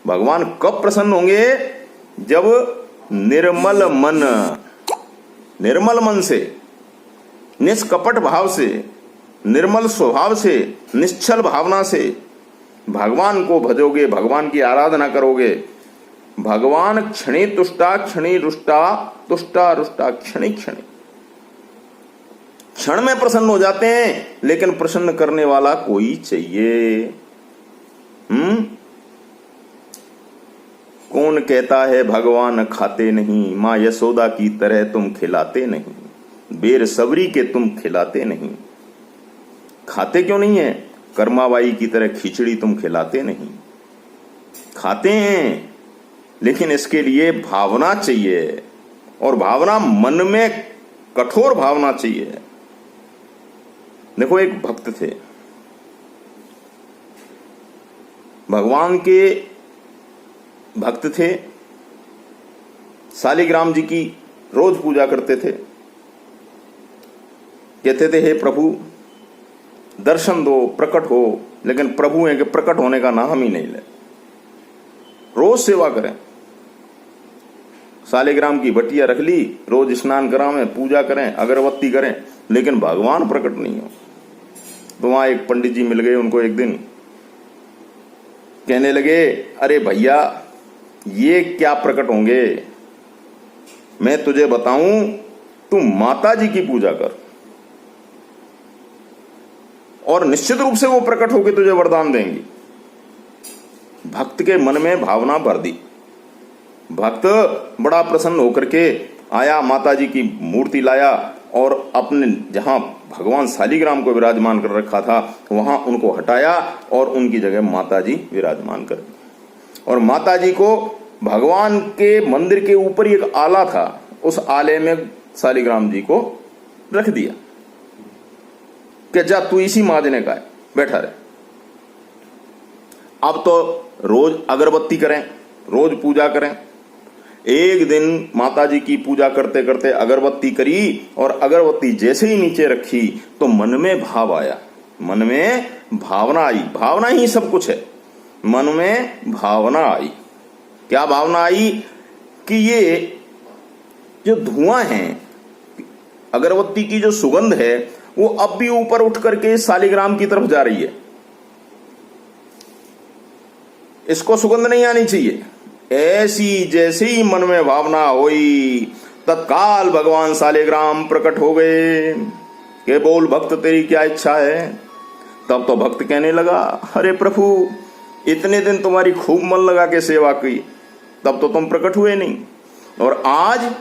भगवान कब प्रसन्न होंगे? जब निर्मल मन से, निष्कपट भाव से, निर्मल स्वभाव से, निश्चल भावना से भगवान को भजोगे, भगवान की आराधना करोगे, भगवान क्षणे तुष्टा क्षणे रुष्टा, तुष्टा रुष्टा क्षणे क्षणे। क्षण में प्रसन्न हो जाते हैं, लेकिन प्रसन्न करने वाला कोई चाहिए। कौन कहता है भगवान खाते नहीं, मां यशोदा की तरह तुम खिलाते नहीं, बेर सबरी के तुम खिलाते नहीं। खाते क्यों नहीं है? कर्माबाई की तरह खिचड़ी तुम खिलाते नहीं। खाते हैं, लेकिन इसके लिए भावना चाहिए, और भावना मन में कठोर भावना चाहिए। देखो, एक भक्त थे, भगवान के भक्त थे, शालिग्राम जी की रोज पूजा करते थे। कहते थे, हे प्रभु दर्शन दो, प्रकट हो। लेकिन प्रभु है कि प्रकट होने का नाम ही नहीं ले। रोज सेवा करें, शालिग्राम की बटिया रख ली, रोज स्नान करावें, पूजा करें, अगरबत्ती करें, लेकिन भगवान प्रकट नहीं हो। तो वहां एक पंडित जी मिल गए उनको एक दिन, कहने लगे, अरे भैया ये क्या प्रकट होंगे? मैं तुझे बताऊं, तू माता जी की पूजा कर और निश्चित रूप से वो प्रकट होकर तुझे वरदान देंगी। भक्त के मन में भावना भर दी। भक्त बड़ा प्रसन्न होकर के आया, माता जी की मूर्ति लाया और अपने जहां भगवान शालिग्राम को विराजमान कर रखा था वहां उनको हटाया और उनकी जगह माता जी विराजमान कर दी। और माता जी को भगवान के मंदिर के ऊपर एक आला था, उस आले में शालिग्राम जी को रख दिया कि जा तू इसी माजने का है, बैठा रहे। अब तो रोज अगरबत्ती करें, रोज पूजा करें। एक दिन माता जी की पूजा करते करते अगरबत्ती करी और अगरबत्ती जैसे ही नीचे रखी तो मन में भाव आया, मन में भावना आई। भावना ही सब कुछ है। मन में भावना आई। क्या भावना आई? कि ये जो धुआं है, अगरबत्ती की जो सुगंध है, वो अब भी ऊपर उठ करके शालिग्राम की तरफ जा रही है। इसको सुगंध नहीं आनी चाहिए। ऐसी जैसे ही मन में भावना हुई, तत्काल भगवान शालिग्राम प्रकट हो गए कि बोल भक्त तेरी क्या इच्छा है। तब तो भक्त कहने लगा, अरे प्रभु इतने दिन तुम्हारी खूब मन लगा के सेवा की, तब तो तुम प्रकट हुए नहीं, और आज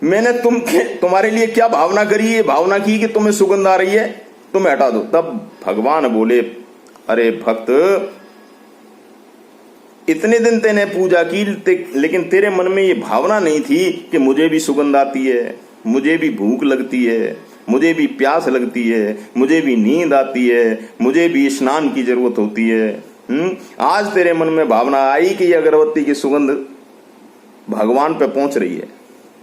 मैंने तुम्हारे लिए क्या भावना करी है? भावना की कि तुम्हें सुगंध आ रही है, तुम्हें हटा दो। तब भगवान बोले, अरे भक्त इतने दिन तेने पूजा की, लेकिन तेरे मन में ये भावना नहीं थी कि मुझे भी सुगंध आती है, मुझे भी भूख लगती है, मुझे भी प्यास लगती है, मुझे भी नींद आती है, मुझे भी स्नान की जरूरत होती है। आज तेरे मन में भावना आई कि ये अगरबत्ती की सुगंध भगवान पे पहुंच रही है,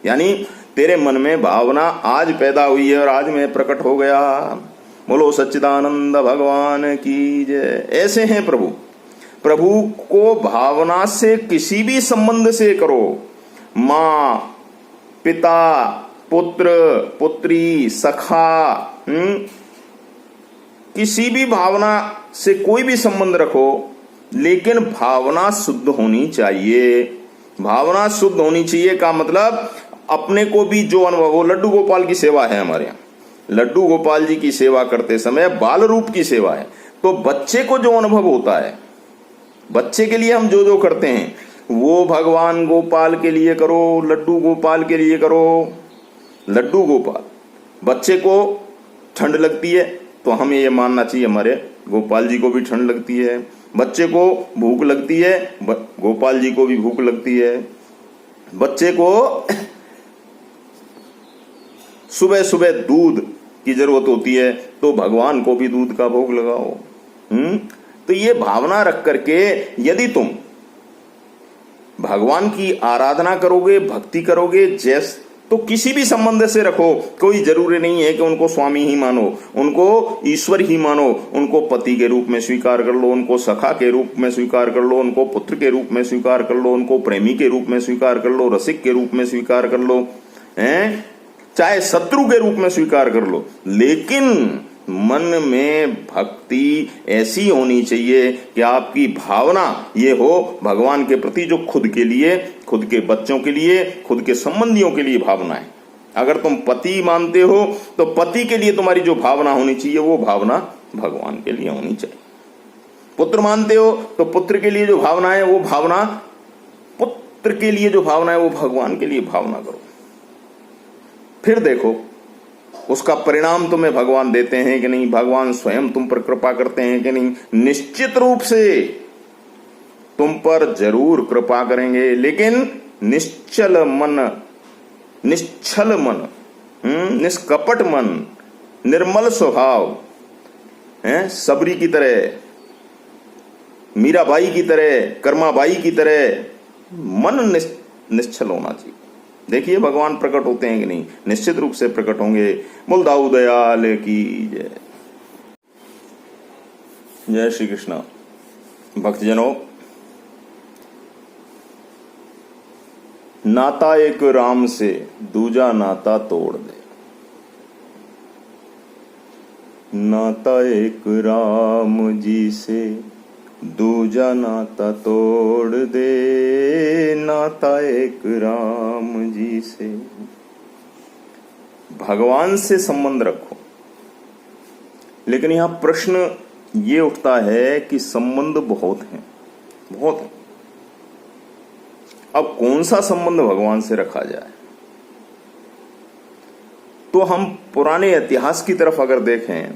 यानी तेरे मन में भावना आज पैदा हुई है और आज मैं प्रकट हो गया। बोलो सच्चिदानंद भगवान की जय। ऐसे हैं प्रभु। प्रभु को भावना से किसी भी संबंध से करो, मां, पिता, पुत्र, पुत्री, सखा, किसी भी भावना से कोई भी संबंध रखो, लेकिन भावना शुद्ध होनी चाहिए। भावना शुद्ध होनी चाहिए का मतलब अपने को भी जो अनुभव हो। लड्डू गोपाल की सेवा है हमारे यहाँ, लड्डू गोपाल जी की सेवा करते समय बाल रूप की सेवा है, तो बच्चे को जो अनुभव होता है, बच्चे के लिए हम जो जो करते हैं वो भगवान गोपाल के लिए करो, लड्डू गोपाल के लिए करो। लड्डू गोपाल, बच्चे को ठंड लगती है तो हमें ये मानना चाहिए हमारे गोपाल जी को भी ठंड लगती है। बच्चे को भूख लगती है, गोपाल जी को भी भूख लगती है। बच्चे को सुबह सुबह दूध की जरूरत होती है तो भगवान को भी दूध का भोग लगाओ। तो ये भावना रख करके यदि तुम भगवान की आराधना करोगे, भक्ति करोगे, तो किसी भी संबंध से रखो, कोई जरूरी नहीं है कि उनको स्वामी ही मानो, उनको ईश्वर ही मानो। उनको पति के रूप में स्वीकार कर लो, उनको सखा के रूप में स्वीकार कर लो, उनको पुत्र के रूप में स्वीकार कर लो, उनको प्रेमी के रूप में स्वीकार कर लो, रसिक के रूप में स्वीकार कर लो, हैं, चाहे शत्रु के रूप में स्वीकार कर लो, लेकिन मन में भक्ति ऐसी होनी चाहिए कि आपकी भावना ये हो भगवान के प्रति, जो खुद के लिए, खुद के बच्चों के लिए, खुद के संबंधियों के लिए भावना है। अगर तुम पति मानते हो तो पति के लिए तुम्हारी जो भावना होनी चाहिए वो भावना भगवान के लिए होनी चाहिए। पुत्र मानते हो तो पुत्र के लिए जो भावना है वो भावना, पुत्र के लिए जो भावना है वो भगवान के लिए भावना करो। फिर देखो उसका परिणाम तुम्हें भगवान देते हैं कि नहीं, भगवान स्वयं तुम पर कृपा करते हैं कि नहीं। निश्चित रूप से तुम पर जरूर कृपा करेंगे, लेकिन निश्चल मन, निश्चल मन, निष्कपट मन, निर्मल स्वभाव है, सबरी की तरह, मीराबाई की तरह, कर्माबाई की तरह मन निश्चल होना चाहिए। देखिए भगवान प्रकट होते हैं कि नहीं, निश्चित रूप से प्रकट होंगे। बोल दाऊ दयाल की जय। जय श्री कृष्ण। भक्तजनों, नाता एक राम से दूजा नाता तोड़ दे, नाता एक राम जी से दूजा नाता तोड़ दे, नाता एक राम जी से। भगवान से संबंध रखो, लेकिन यहां प्रश्न ये उठता है कि संबंध बहुत हैं, बहुत हैं। अब कौन सा संबंध भगवान से रखा जाए? तो हम पुराने इतिहास की तरफ अगर देखें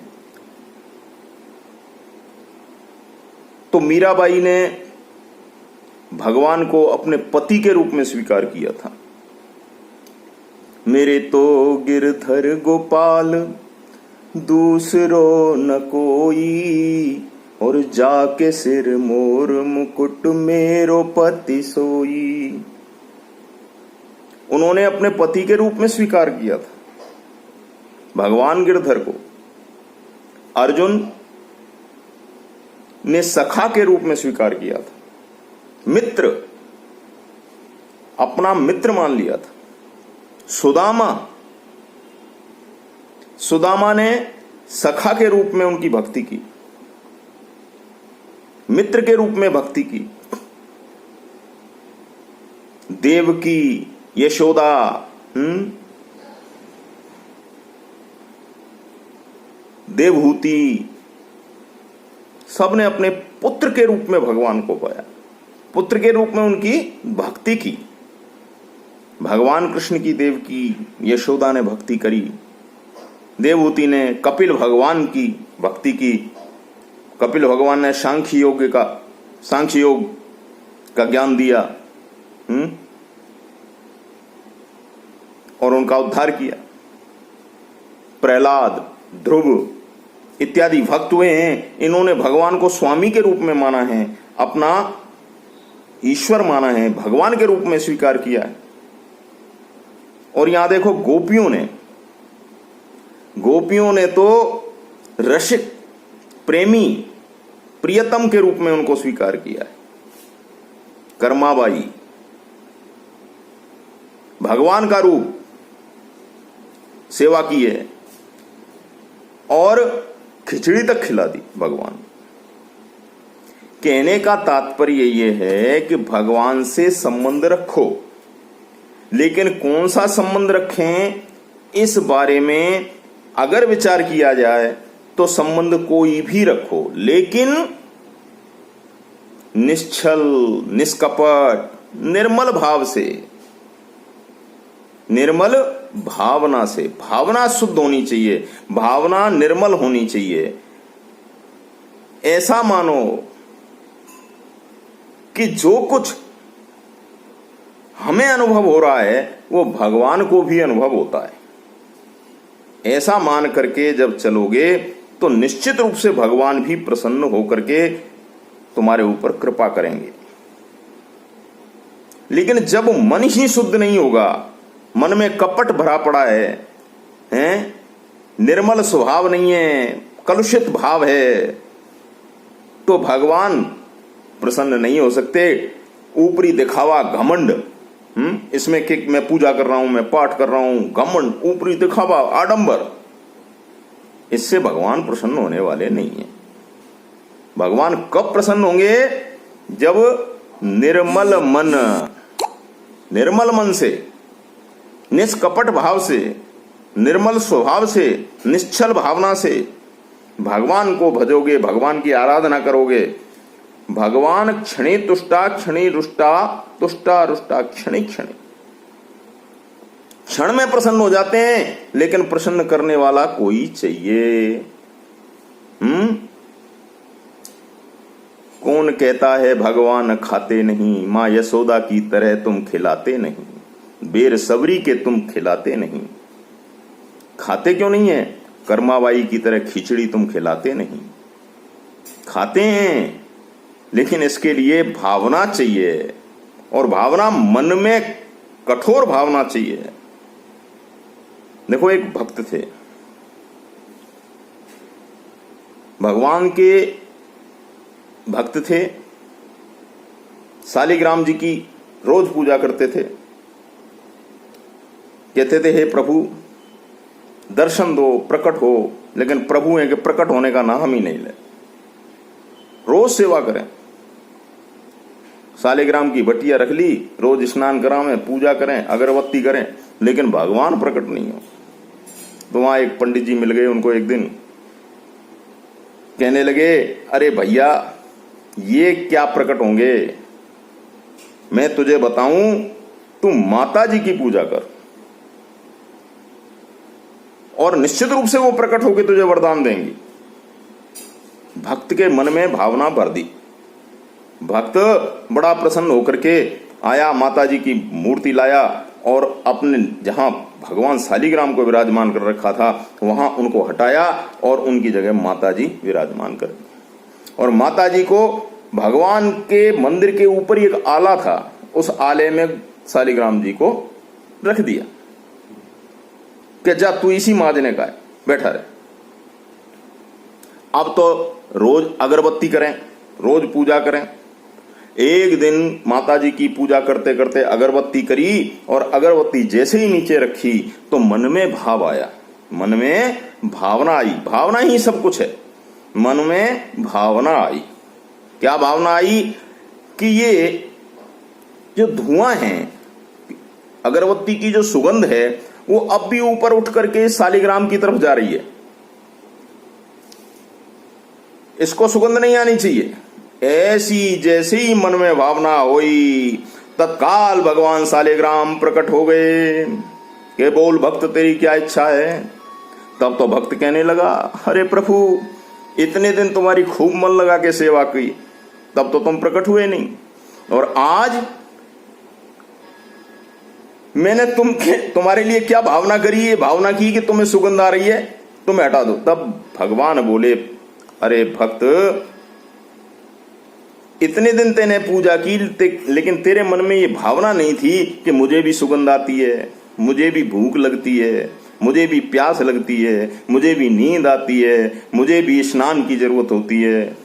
तो मीराबाई ने भगवान को अपने पति के रूप में स्वीकार किया था। मेरे तो गिरधर गोपाल दूसरो न कोई, और जाके सिर मोर मुकुट मेरो पति सोई। उन्होंने अपने पति के रूप में स्वीकार किया था भगवान गिरधर को। अर्जुन ने सखा के रूप में स्वीकार किया था, मित्र, अपना मित्र मान लिया था। सुदामा ने सखा के रूप में उनकी भक्ति की, मित्र के रूप में भक्ति की। देवकी, यशोदा, देवहूति, सबने अपने पुत्र के रूप में भगवान को पाया, पुत्र के रूप में उनकी भक्ति की। भगवान कृष्ण की देवकी, यशोदा ने भक्ति करी, देवहूति ने कपिल भगवान की भक्ति की। कपिल भगवान ने सांख्य योग का ज्ञान दिया और उनका उद्धार किया। प्रहलाद, ध्रुव इत्यादि भक्त हुए हैं, इन्होंने भगवान को स्वामी के रूप में माना है, अपना ईश्वर माना है, भगवान के रूप में स्वीकार किया है। और यहां देखो गोपियों ने तो रसिक, प्रेमी, प्रियतम के रूप में उनको स्वीकार किया है। कर्माबाई भगवान का रूप सेवा की है और खिचड़ी तक खिला दी भगवान। कहने का तात्पर्य यह है कि भगवान से संबंध रखो, लेकिन कौन सा संबंध रखें इस बारे में अगर विचार किया जाए तो संबंध कोई भी रखो, लेकिन निश्चल, निष्कपट, निर्मल भाव से, निर्मल भावना से। भावना शुद्ध होनी चाहिए, भावना निर्मल होनी चाहिए। ऐसा मानो कि जो कुछ हमें अनुभव हो रहा है वो भगवान को भी अनुभव होता है। ऐसा मान करके जब चलोगे तो निश्चित रूप से भगवान भी प्रसन्न होकर के तुम्हारे ऊपर कृपा करेंगे। लेकिन जब मन ही शुद्ध नहीं होगा, मन में कपट भरा पड़ा है, निर्मल स्वभाव नहीं है, कलुषित भाव है, तो भगवान प्रसन्न नहीं हो सकते। ऊपरी दिखावा, घमंड, इसमें कि मैं पूजा कर रहा हूं, मैं पाठ कर रहा हूं, घमंड, ऊपरी दिखावा, आडंबर, इससे भगवान प्रसन्न होने वाले नहीं है। भगवान कब प्रसन्न होंगे? जब निर्मल मन से, निष्कपट भाव से, निर्मल स्वभाव से, निश्चल भावना से भगवान को भजोगे, भगवान की आराधना करोगे। भगवान क्षणे तुष्टा क्षणे रुष्टा, तुष्टा रुष्टा क्षणे क्षणे, क्षण में प्रसन्न हो जाते हैं, लेकिन प्रसन्न करने वाला कोई चाहिए। कौन कहता है भगवान खाते नहीं, मां यशोदा की तरह तुम खिलाते नहीं, बेर सबरी के तुम खिलाते नहीं। खाते क्यों नहीं है? कर्माबाई की तरह खिचड़ी तुम खिलाते नहीं। खाते हैं, लेकिन इसके लिए भावना चाहिए, और भावना मन में कठोर भावना चाहिए। देखो, एक भक्त थे, भगवान के भक्त थे, शालिग्राम जी की रोज पूजा करते थे। कहते थे, हे प्रभु दर्शन दो, प्रकट हो। लेकिन प्रभु है कि प्रकट होने का नाम ही नहीं ले। रोज सेवा करें, शालिग्राम की बटिया रख ली, रोज स्नान करावें, पूजा करें, अगरबत्ती करें, लेकिन भगवान प्रकट नहीं हो। तो वहां एक पंडित जी मिल गए उनको एक दिन, कहने लगे, अरे भैया ये क्या प्रकट होंगे? मैं तुझे बताऊं, तू माता जी की पूजा कर और निश्चित रूप से वो प्रकट होकर तुझे वरदान देंगी। भक्त के मन में भावना भर दी। भक्त बड़ा प्रसन्न होकर के आया, माता जी की मूर्ति लाया और अपने जहां भगवान शालिग्राम को विराजमान कर रखा था वहां उनको हटाया और उनकी जगह माता जी विराजमान कर दी। और माता जी को भगवान के मंदिर के ऊपर एक आला था, उस आले में शालिग्राम जी को रख दिया कि जा तू इसी माजने का है, बैठा रहे। अब तो रोज अगरबत्ती करें, रोज पूजा करें। एक दिन माता जी की पूजा करते करते अगरबत्ती करी और अगरबत्ती जैसे ही नीचे रखी तो मन में भाव आया, मन में भावना आई। भावना ही सब कुछ है। मन में भावना आई। क्या भावना आई? कि ये जो धुआं है, अगरबत्ती की जो सुगंध है, वो अब भी ऊपर उठ करके शालिग्राम की तरफ जा रही है। इसको सुगंध नहीं आनी चाहिए। ऐसी जैसे ही मन में भावना हुई, तत्काल भगवान शालिग्राम प्रकट हो गए कि बोल भक्त तेरी क्या इच्छा है। तब तो भक्त कहने लगा, अरे प्रभु इतने दिन तुम्हारी खूब मन लगा के सेवा की, तब तो तुम प्रकट हुए नहीं, और आज मैंने तुम्हारे लिए क्या भावना करी है? भावना की कि तुम्हें सुगंध आ रही है, तुम्हें हटा दो। तब भगवान बोले, अरे भक्त इतने दिन तेने पूजा की, लेकिन तेरे मन में ये भावना नहीं थी कि मुझे भी सुगंध आती है, मुझे भी भूख लगती है, मुझे भी प्यास लगती है, मुझे भी नींद आती है, मुझे भी स्नान की जरूरत होती है।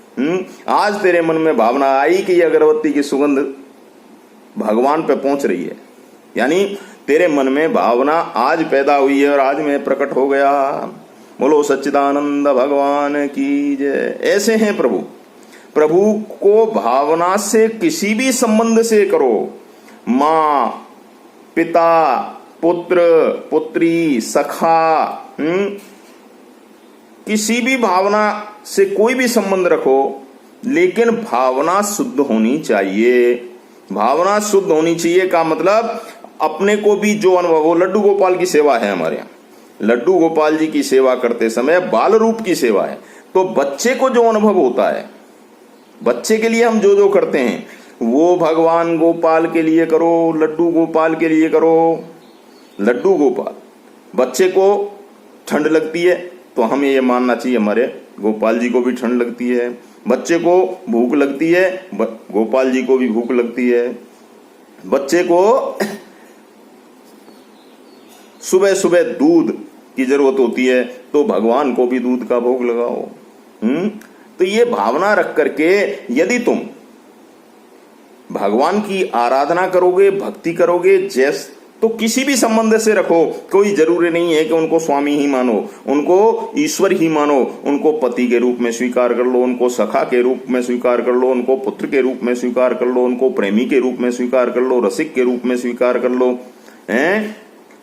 आज तेरे मन में भावना आई कि ये अगरबत्ती की सुगंध भगवान पे पहुंच रही है, यानी तेरे मन में भावना आज पैदा हुई है और आज मैं प्रकट हो गया। बोलो सच्चिदानंद भगवान की जय। ऐसे हैं प्रभु। प्रभु को भावना से किसी भी संबंध से करो, मां, पिता, पुत्र, पुत्री, सखा, किसी भी भावना से कोई भी संबंध रखो, लेकिन भावना शुद्ध होनी चाहिए। भावना शुद्ध होनी चाहिए का मतलब अपने को भी जो अनुभव हो। लड्डू गोपाल की सेवा है हमारे यहाँ, लड्डू गोपाल जी की सेवा करते समय बाल रूप की सेवा है, तो बच्चे को जो अनुभव होता है, बच्चे के लिए हम जो जो करते हैं वो भगवान गोपाल के लिए करो, लड्डू गोपाल के लिए करो। लड्डू गोपाल, बच्चे को ठंड लगती है तो हमें ये मानना चाहिए हमारे गोपाल जी को भी ठंड लगती है। बच्चे को भूख लगती है, गोपाल जी को भी भूख लगती है। बच्चे को सुबह सुबह दूध की जरूरत होती है तो भगवान को भी दूध का भोग लगाओ। तो ये भावना रख करके यदि तुम भगवान की आराधना करोगे, भक्ति करोगे, तो किसी भी संबंध से रखो, कोई जरूरी नहीं है कि उनको स्वामी ही मानो, उनको ईश्वर ही मानो, उनको पति के रूप में स्वीकार कर लो, उनको सखा के रूप में स्वीकार कर लो, उनको पुत्र के रूप में स्वीकार कर लो, उनको प्रेमी के रूप में स्वीकार कर लो, रसिक के रूप में स्वीकार कर लो, हैं,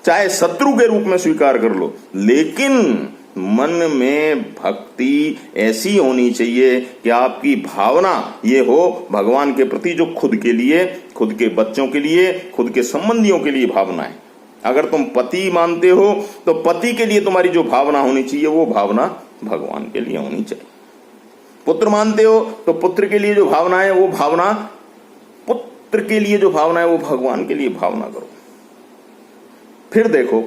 चाहे शत्रु के रूप में स्वीकार कर लो, लेकिन मन में भक्ति ऐसी होनी चाहिए कि आपकी भावना ये हो भगवान के प्रति, जो खुद के लिए, खुद के बच्चों के लिए, खुद के संबंधियों के लिए भावना है। अगर तुम पति मानते हो तो पति के लिए तुम्हारी जो भावना होनी चाहिए वो भावना भगवान के लिए होनी चाहिए। पुत्र मानते हो तो पुत्र के लिए जो भावना है वो भावना, पुत्र के लिए जो भावना है वो भगवान के लिए भावना करो। फिर देखो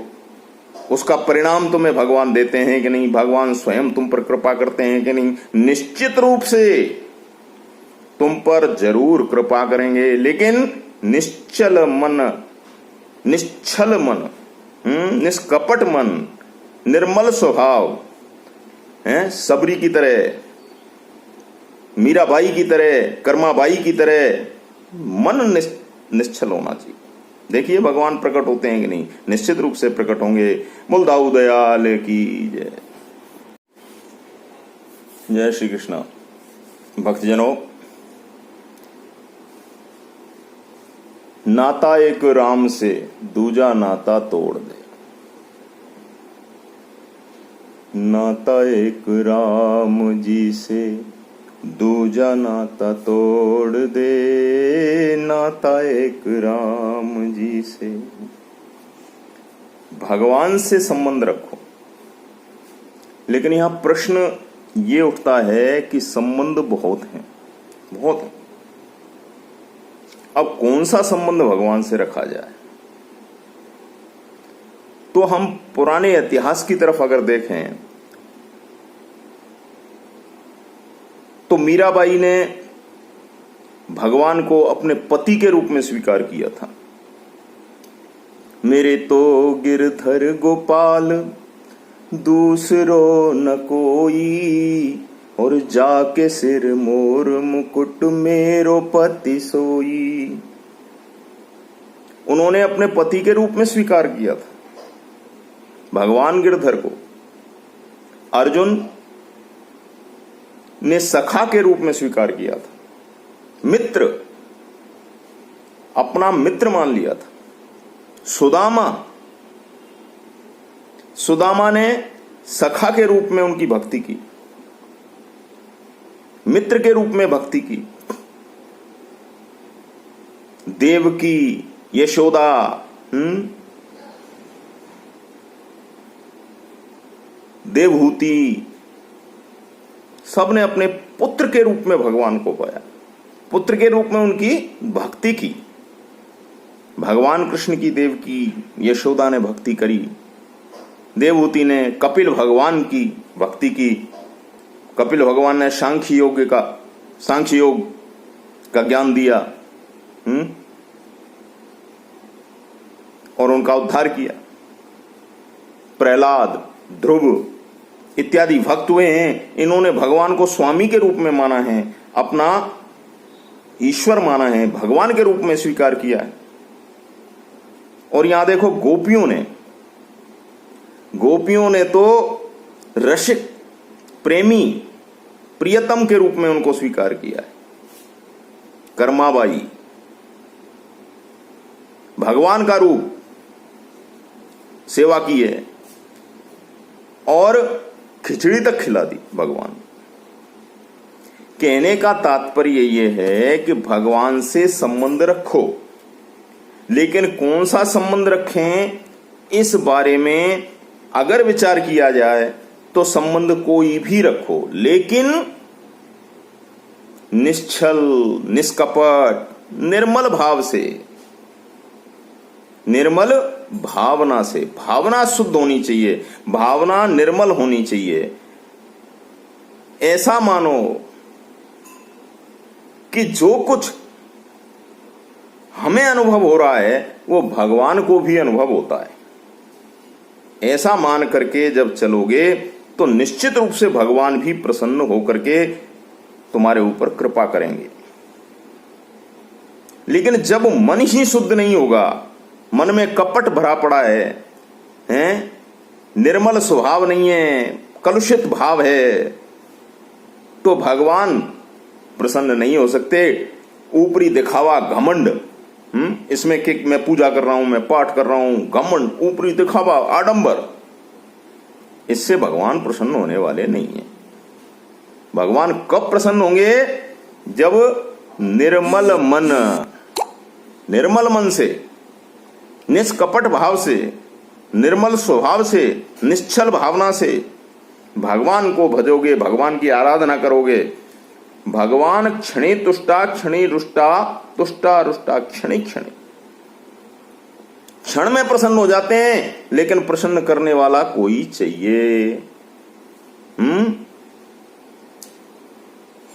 उसका परिणाम तुम्हें भगवान देते हैं कि नहीं, भगवान स्वयं तुम पर कृपा करते हैं कि नहीं। निश्चित रूप से तुम पर जरूर कृपा करेंगे, लेकिन निश्चल मन, निश्चल मन, निष्कपट मन, निर्मल स्वभाव है, सबरी की तरह, मीराबाई की तरह, कर्माबाई की तरह मन निश्चल होना चाहिए। देखिए भगवान प्रकट होते हैं कि नहीं, निश्चित रूप से प्रकट होंगे। बोल दाऊ दयाल की जय। जय श्री कृष्ण। भक्तजनों, नाता एक राम से दूजा नाता तोड़ दे, नाता एक राम जी से दूजा नाता तोड़ दे, नाता एक राम जी से। भगवान से संबंध रखो, लेकिन यहां प्रश्न ये उठता है कि संबंध बहुत हैं, बहुत हैं। अब कौन सा संबंध भगवान से रखा जाए? तो हम पुराने इतिहास की तरफ अगर देखें तो मीराबाई ने भगवान को अपने पति के रूप में स्वीकार किया था। मेरे तो गिरधर गोपाल दूसरो न कोई, और जाके सिर मोर मुकुट मेरो पति सोई। उन्होंने अपने पति के रूप में स्वीकार किया था भगवान गिरधर को। अर्जुन ने सखा के रूप में स्वीकार किया था, मित्र, अपना मित्र मान लिया था। सुदामा ने सखा के रूप में उनकी भक्ति की, मित्र के रूप में भक्ति की। देवकी, यशोदा, देवहूति, सबने अपने पुत्र के रूप में भगवान को पाया, पुत्र के रूप में उनकी भक्ति की। भगवान कृष्ण की देवकी यशोदा ने भक्ति करी, देवहूति ने कपिल भगवान की भक्ति की। कपिल भगवान ने सांख्य योग का ज्ञान दिया और उनका उद्धार किया। प्रहलाद, ध्रुव इत्यादि भक्त हुए हैं, इन्होंने भगवान को स्वामी के रूप में माना है, अपना ईश्वर माना है, भगवान के रूप में स्वीकार किया है। और यहां देखो गोपियों ने तो रसिक, प्रेमी, प्रियतम के रूप में उनको स्वीकार किया है। कर्माबाई भगवान का रूप सेवा की है और खिचड़ी तक खिला दी भगवान। कहने का तात्पर्य यह है कि भगवान से संबंध रखो, लेकिन कौन सा संबंध रखें इस बारे में अगर विचार किया जाए तो संबंध कोई भी रखो, लेकिन निश्चल, निष्कपट, निर्मल भाव से, निर्मल भावना से। भावना शुद्ध होनी चाहिए, भावना निर्मल होनी चाहिए। ऐसा मानो कि जो कुछ हमें अनुभव हो रहा है वो भगवान को भी अनुभव होता है। ऐसा मान करके जब चलोगे तो निश्चित रूप से भगवान भी प्रसन्न होकर के तुम्हारे ऊपर कृपा करेंगे। लेकिन जब मन ही शुद्ध नहीं होगा, मन में कपट भरा पड़ा हैं? निर्मल स्वभाव नहीं है, कलुषित भाव है, तो भगवान प्रसन्न नहीं हो सकते। ऊपरी दिखावा, घमंड, इसमें कि मैं पूजा कर रहा हूं, मैं पाठ कर रहा हूं, घमंड, ऊपरी दिखावा, आडंबर, इससे भगवान प्रसन्न होने वाले नहीं है। भगवान कब प्रसन्न होंगे? जब निर्मल मन से, निष्कपट भाव से, निर्मल स्वभाव से, निश्चल भावना से भगवान को भजोगे, भगवान की आराधना करोगे। भगवान क्षणे तुष्टा क्षणे रुष्टा, तुष्टा रुष्टा क्षणे क्षणे, क्षण में प्रसन्न हो जाते हैं, लेकिन प्रसन्न करने वाला कोई चाहिए।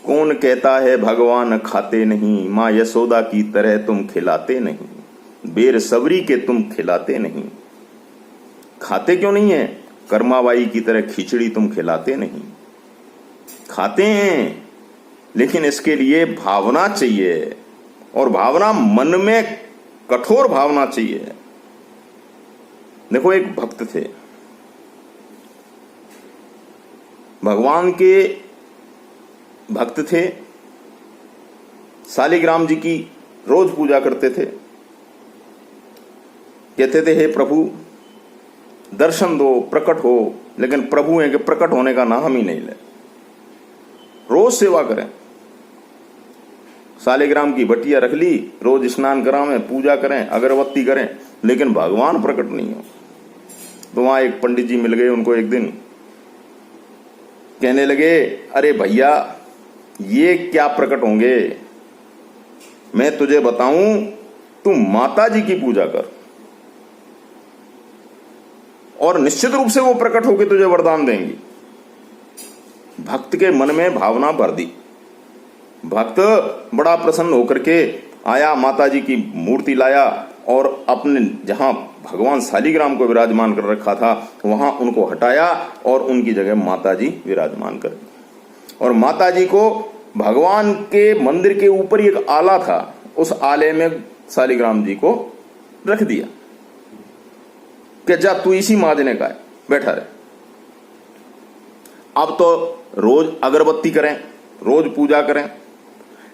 कौन कहता है भगवान खाते नहीं, मां यशोदा की तरह तुम खिलाते नहीं, बेर सबरी के तुम खिलाते नहीं। खाते क्यों नहीं है? कर्माबाई की तरह खिचड़ी तुम खिलाते नहीं। खाते हैं, लेकिन इसके लिए भावना चाहिए, और भावना मन में कठोर भावना चाहिए। देखो, एक भक्त थे, भगवान के भक्त थे, शालिग्राम जी की रोज पूजा करते थे। कहते थे, हे प्रभु दर्शन दो, प्रकट हो, लेकिन प्रभु है कि प्रकट होने का नाम ही नहीं ले। रोज सेवा करें, शालिग्राम की बटिया रख ली, रोज स्नान करावें, पूजा करें, अगरबत्ती करें, लेकिन भगवान प्रकट नहीं हो। तो वहां एक पंडित जी मिल गए उनको एक दिन, कहने लगे, अरे भैया ये क्या प्रकट होंगे? मैं तुझे बताऊं, तू माता जी की पूजा कर और निश्चित रूप से वो प्रकट होकर तुझे वरदान देंगी। भक्त के मन में भावना भर दी। भक्त बड़ा प्रसन्न होकर के आया, माता जी की मूर्ति लाया और अपने जहां भगवान शालिग्राम को विराजमान कर रखा था वहां उनको हटाया और उनकी जगह माता जी विराजमान कर दी। और माता जी को भगवान के मंदिर के ऊपर ही एक आला था, उस आले में शालिग्राम जी को रख दिया कि जा तू इसी माजने का है, बैठा रहे। अब तो रोज अगरबत्ती करें, रोज पूजा करें।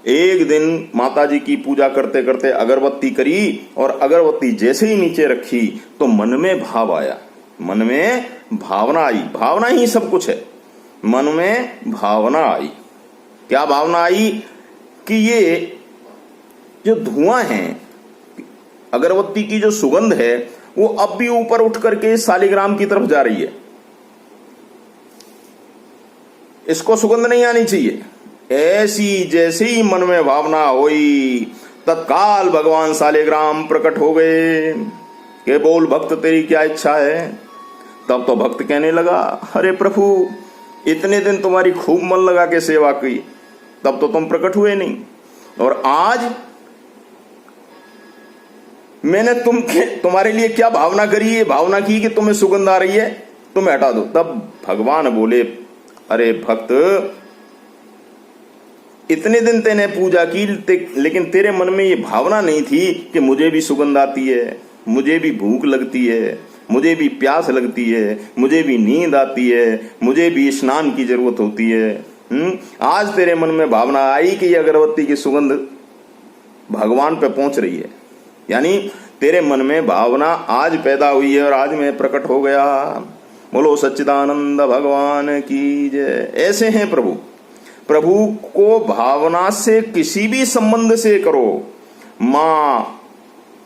एक दिन माता जी की पूजा करते करते अगरबत्ती करी और अगरबत्ती जैसे ही नीचे रखी तो मन में भाव आया, मन में भावना आई। भावना ही सब कुछ है। मन में भावना आई। क्या भावना आई? कि ये जो धुआं है, अगरबत्ती की जो सुगंध है, वो अब भी ऊपर उठ करके शालिग्राम की तरफ जा रही है। इसको सुगंध नहीं आनी चाहिए। ऐसी जैसे ही मन में भावना हुई, तत्काल भगवान शालिग्राम प्रकट हो गए कि बोल भक्त तेरी क्या इच्छा है। तब तो भक्त कहने लगा, अरे प्रभु इतने दिन तुम्हारी खूब मन लगा के सेवा की, तब तो तुम प्रकट हुए नहीं, और आज मैंने तुम्हारे लिए क्या भावना करी है? भावना की कि तुम्हें सुगंध आ रही है, तुम्हें हटा दो। तब भगवान बोले, अरे भक्त इतने दिन तेने पूजा की, लेकिन तेरे मन में ये भावना नहीं थी कि मुझे भी सुगंध आती है, मुझे भी भूख लगती है, मुझे भी प्यास लगती है, मुझे भी नींद आती है, मुझे भी स्नान की जरूरत होती है। आज तेरे मन में भावना आई कि ये अगरबत्ती की सुगंध भगवान पे पहुंच रही है, यानी तेरे मन में भावना आज पैदा हुई है और आज मैं प्रकट हो गया। बोलो सच्चिदानंद भगवान की जय। ऐसे हैं प्रभु। प्रभु को भावना से किसी भी संबंध से करो, मां,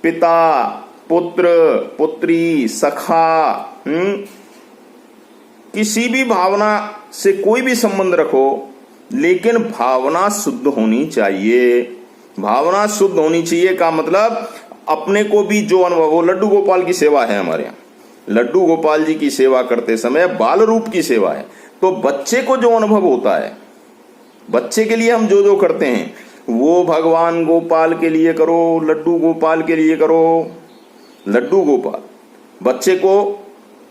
पिता, पुत्र, पुत्री, सखा, किसी भी भावना से कोई भी संबंध रखो, लेकिन भावना शुद्ध होनी चाहिए। भावना शुद्ध होनी चाहिए का मतलब अपने को भी जो अनुभव हो। लड्डू गोपाल की सेवा है हमारे यहाँ, लड्डू गोपाल जी की सेवा करते समय बाल रूप की सेवा है, तो बच्चे को जो अनुभव होता है, बच्चे के लिए हम जो जो करते हैं वो भगवान गोपाल के लिए करो, लड्डू गोपाल के लिए करो। लड्डू गोपाल, बच्चे को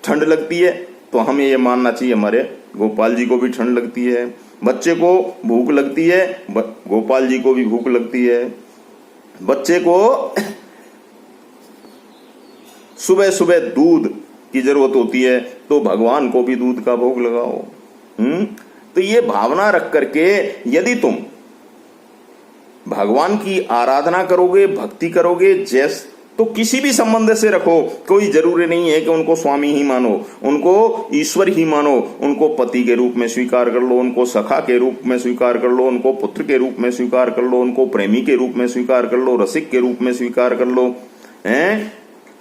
ठंड लगती है तो हमें ये मानना चाहिए हमारे गोपाल जी को भी ठंड लगती है। बच्चे को भूख लगती है, गोपाल जी को भी भूख लगती है। बच्चे को सुबह सुबह दूध की जरूरत होती है तो भगवान को भी दूध का भोग लगाओ। तो ये भावना रख करके यदि तुम भगवान की आराधना करोगे, भक्ति करोगे, जैस तो किसी भी संबंध से रखो, कोई जरूरी नहीं है कि उनको स्वामी ही मानो, उनको ईश्वर ही मानो, उनको पति के रूप में स्वीकार कर लो, उनको सखा के रूप में स्वीकार कर लो, उनको पुत्र के रूप में स्वीकार कर लो, उनको प्रेमी के रूप में स्वीकार कर लो, रसिक के रूप में स्वीकार कर लो, हैं,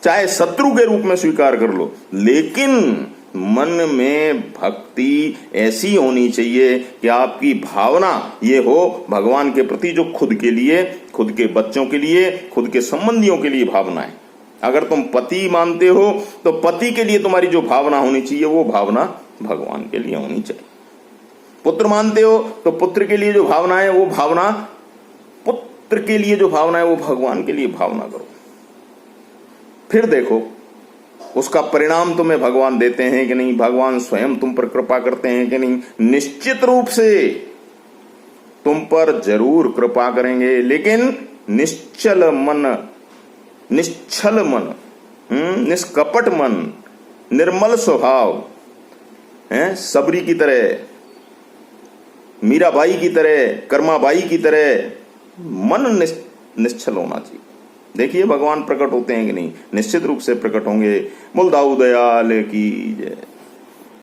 चाहे शत्रु के रूप में स्वीकार कर लो, लेकिन मन में भक्ति ऐसी होनी चाहिए कि आपकी भावना ये हो भगवान के प्रति, जो खुद के लिए, खुद के बच्चों के लिए, खुद के संबंधियों के लिए भावना है। अगर तुम पति मानते हो तो पति के लिए तुम्हारी जो भावना होनी चाहिए वो भावना भगवान के लिए होनी चाहिए। पुत्र मानते हो तो पुत्र के लिए जो भावना है वो भावना, पुत्र के लिए जो भावना है वो भगवान के लिए भावना करो। फिर देखो उसका परिणाम तुम्हें भगवान देते हैं कि नहीं, भगवान स्वयं तुम पर कृपा करते हैं कि नहीं। निश्चित रूप से तुम पर जरूर कृपा करेंगे, लेकिन निश्चल मन, निश्चल मन, निष्कपट मन, निर्मल स्वभाव है, सबरी की तरह, मीराबाई की तरह, कर्माबाई की तरह मन निश्चल होना चाहिए। देखिए भगवान प्रकट होते हैं कि नहीं, निश्चित रूप से प्रकट होंगे। बोल दाऊ दयाल की जय।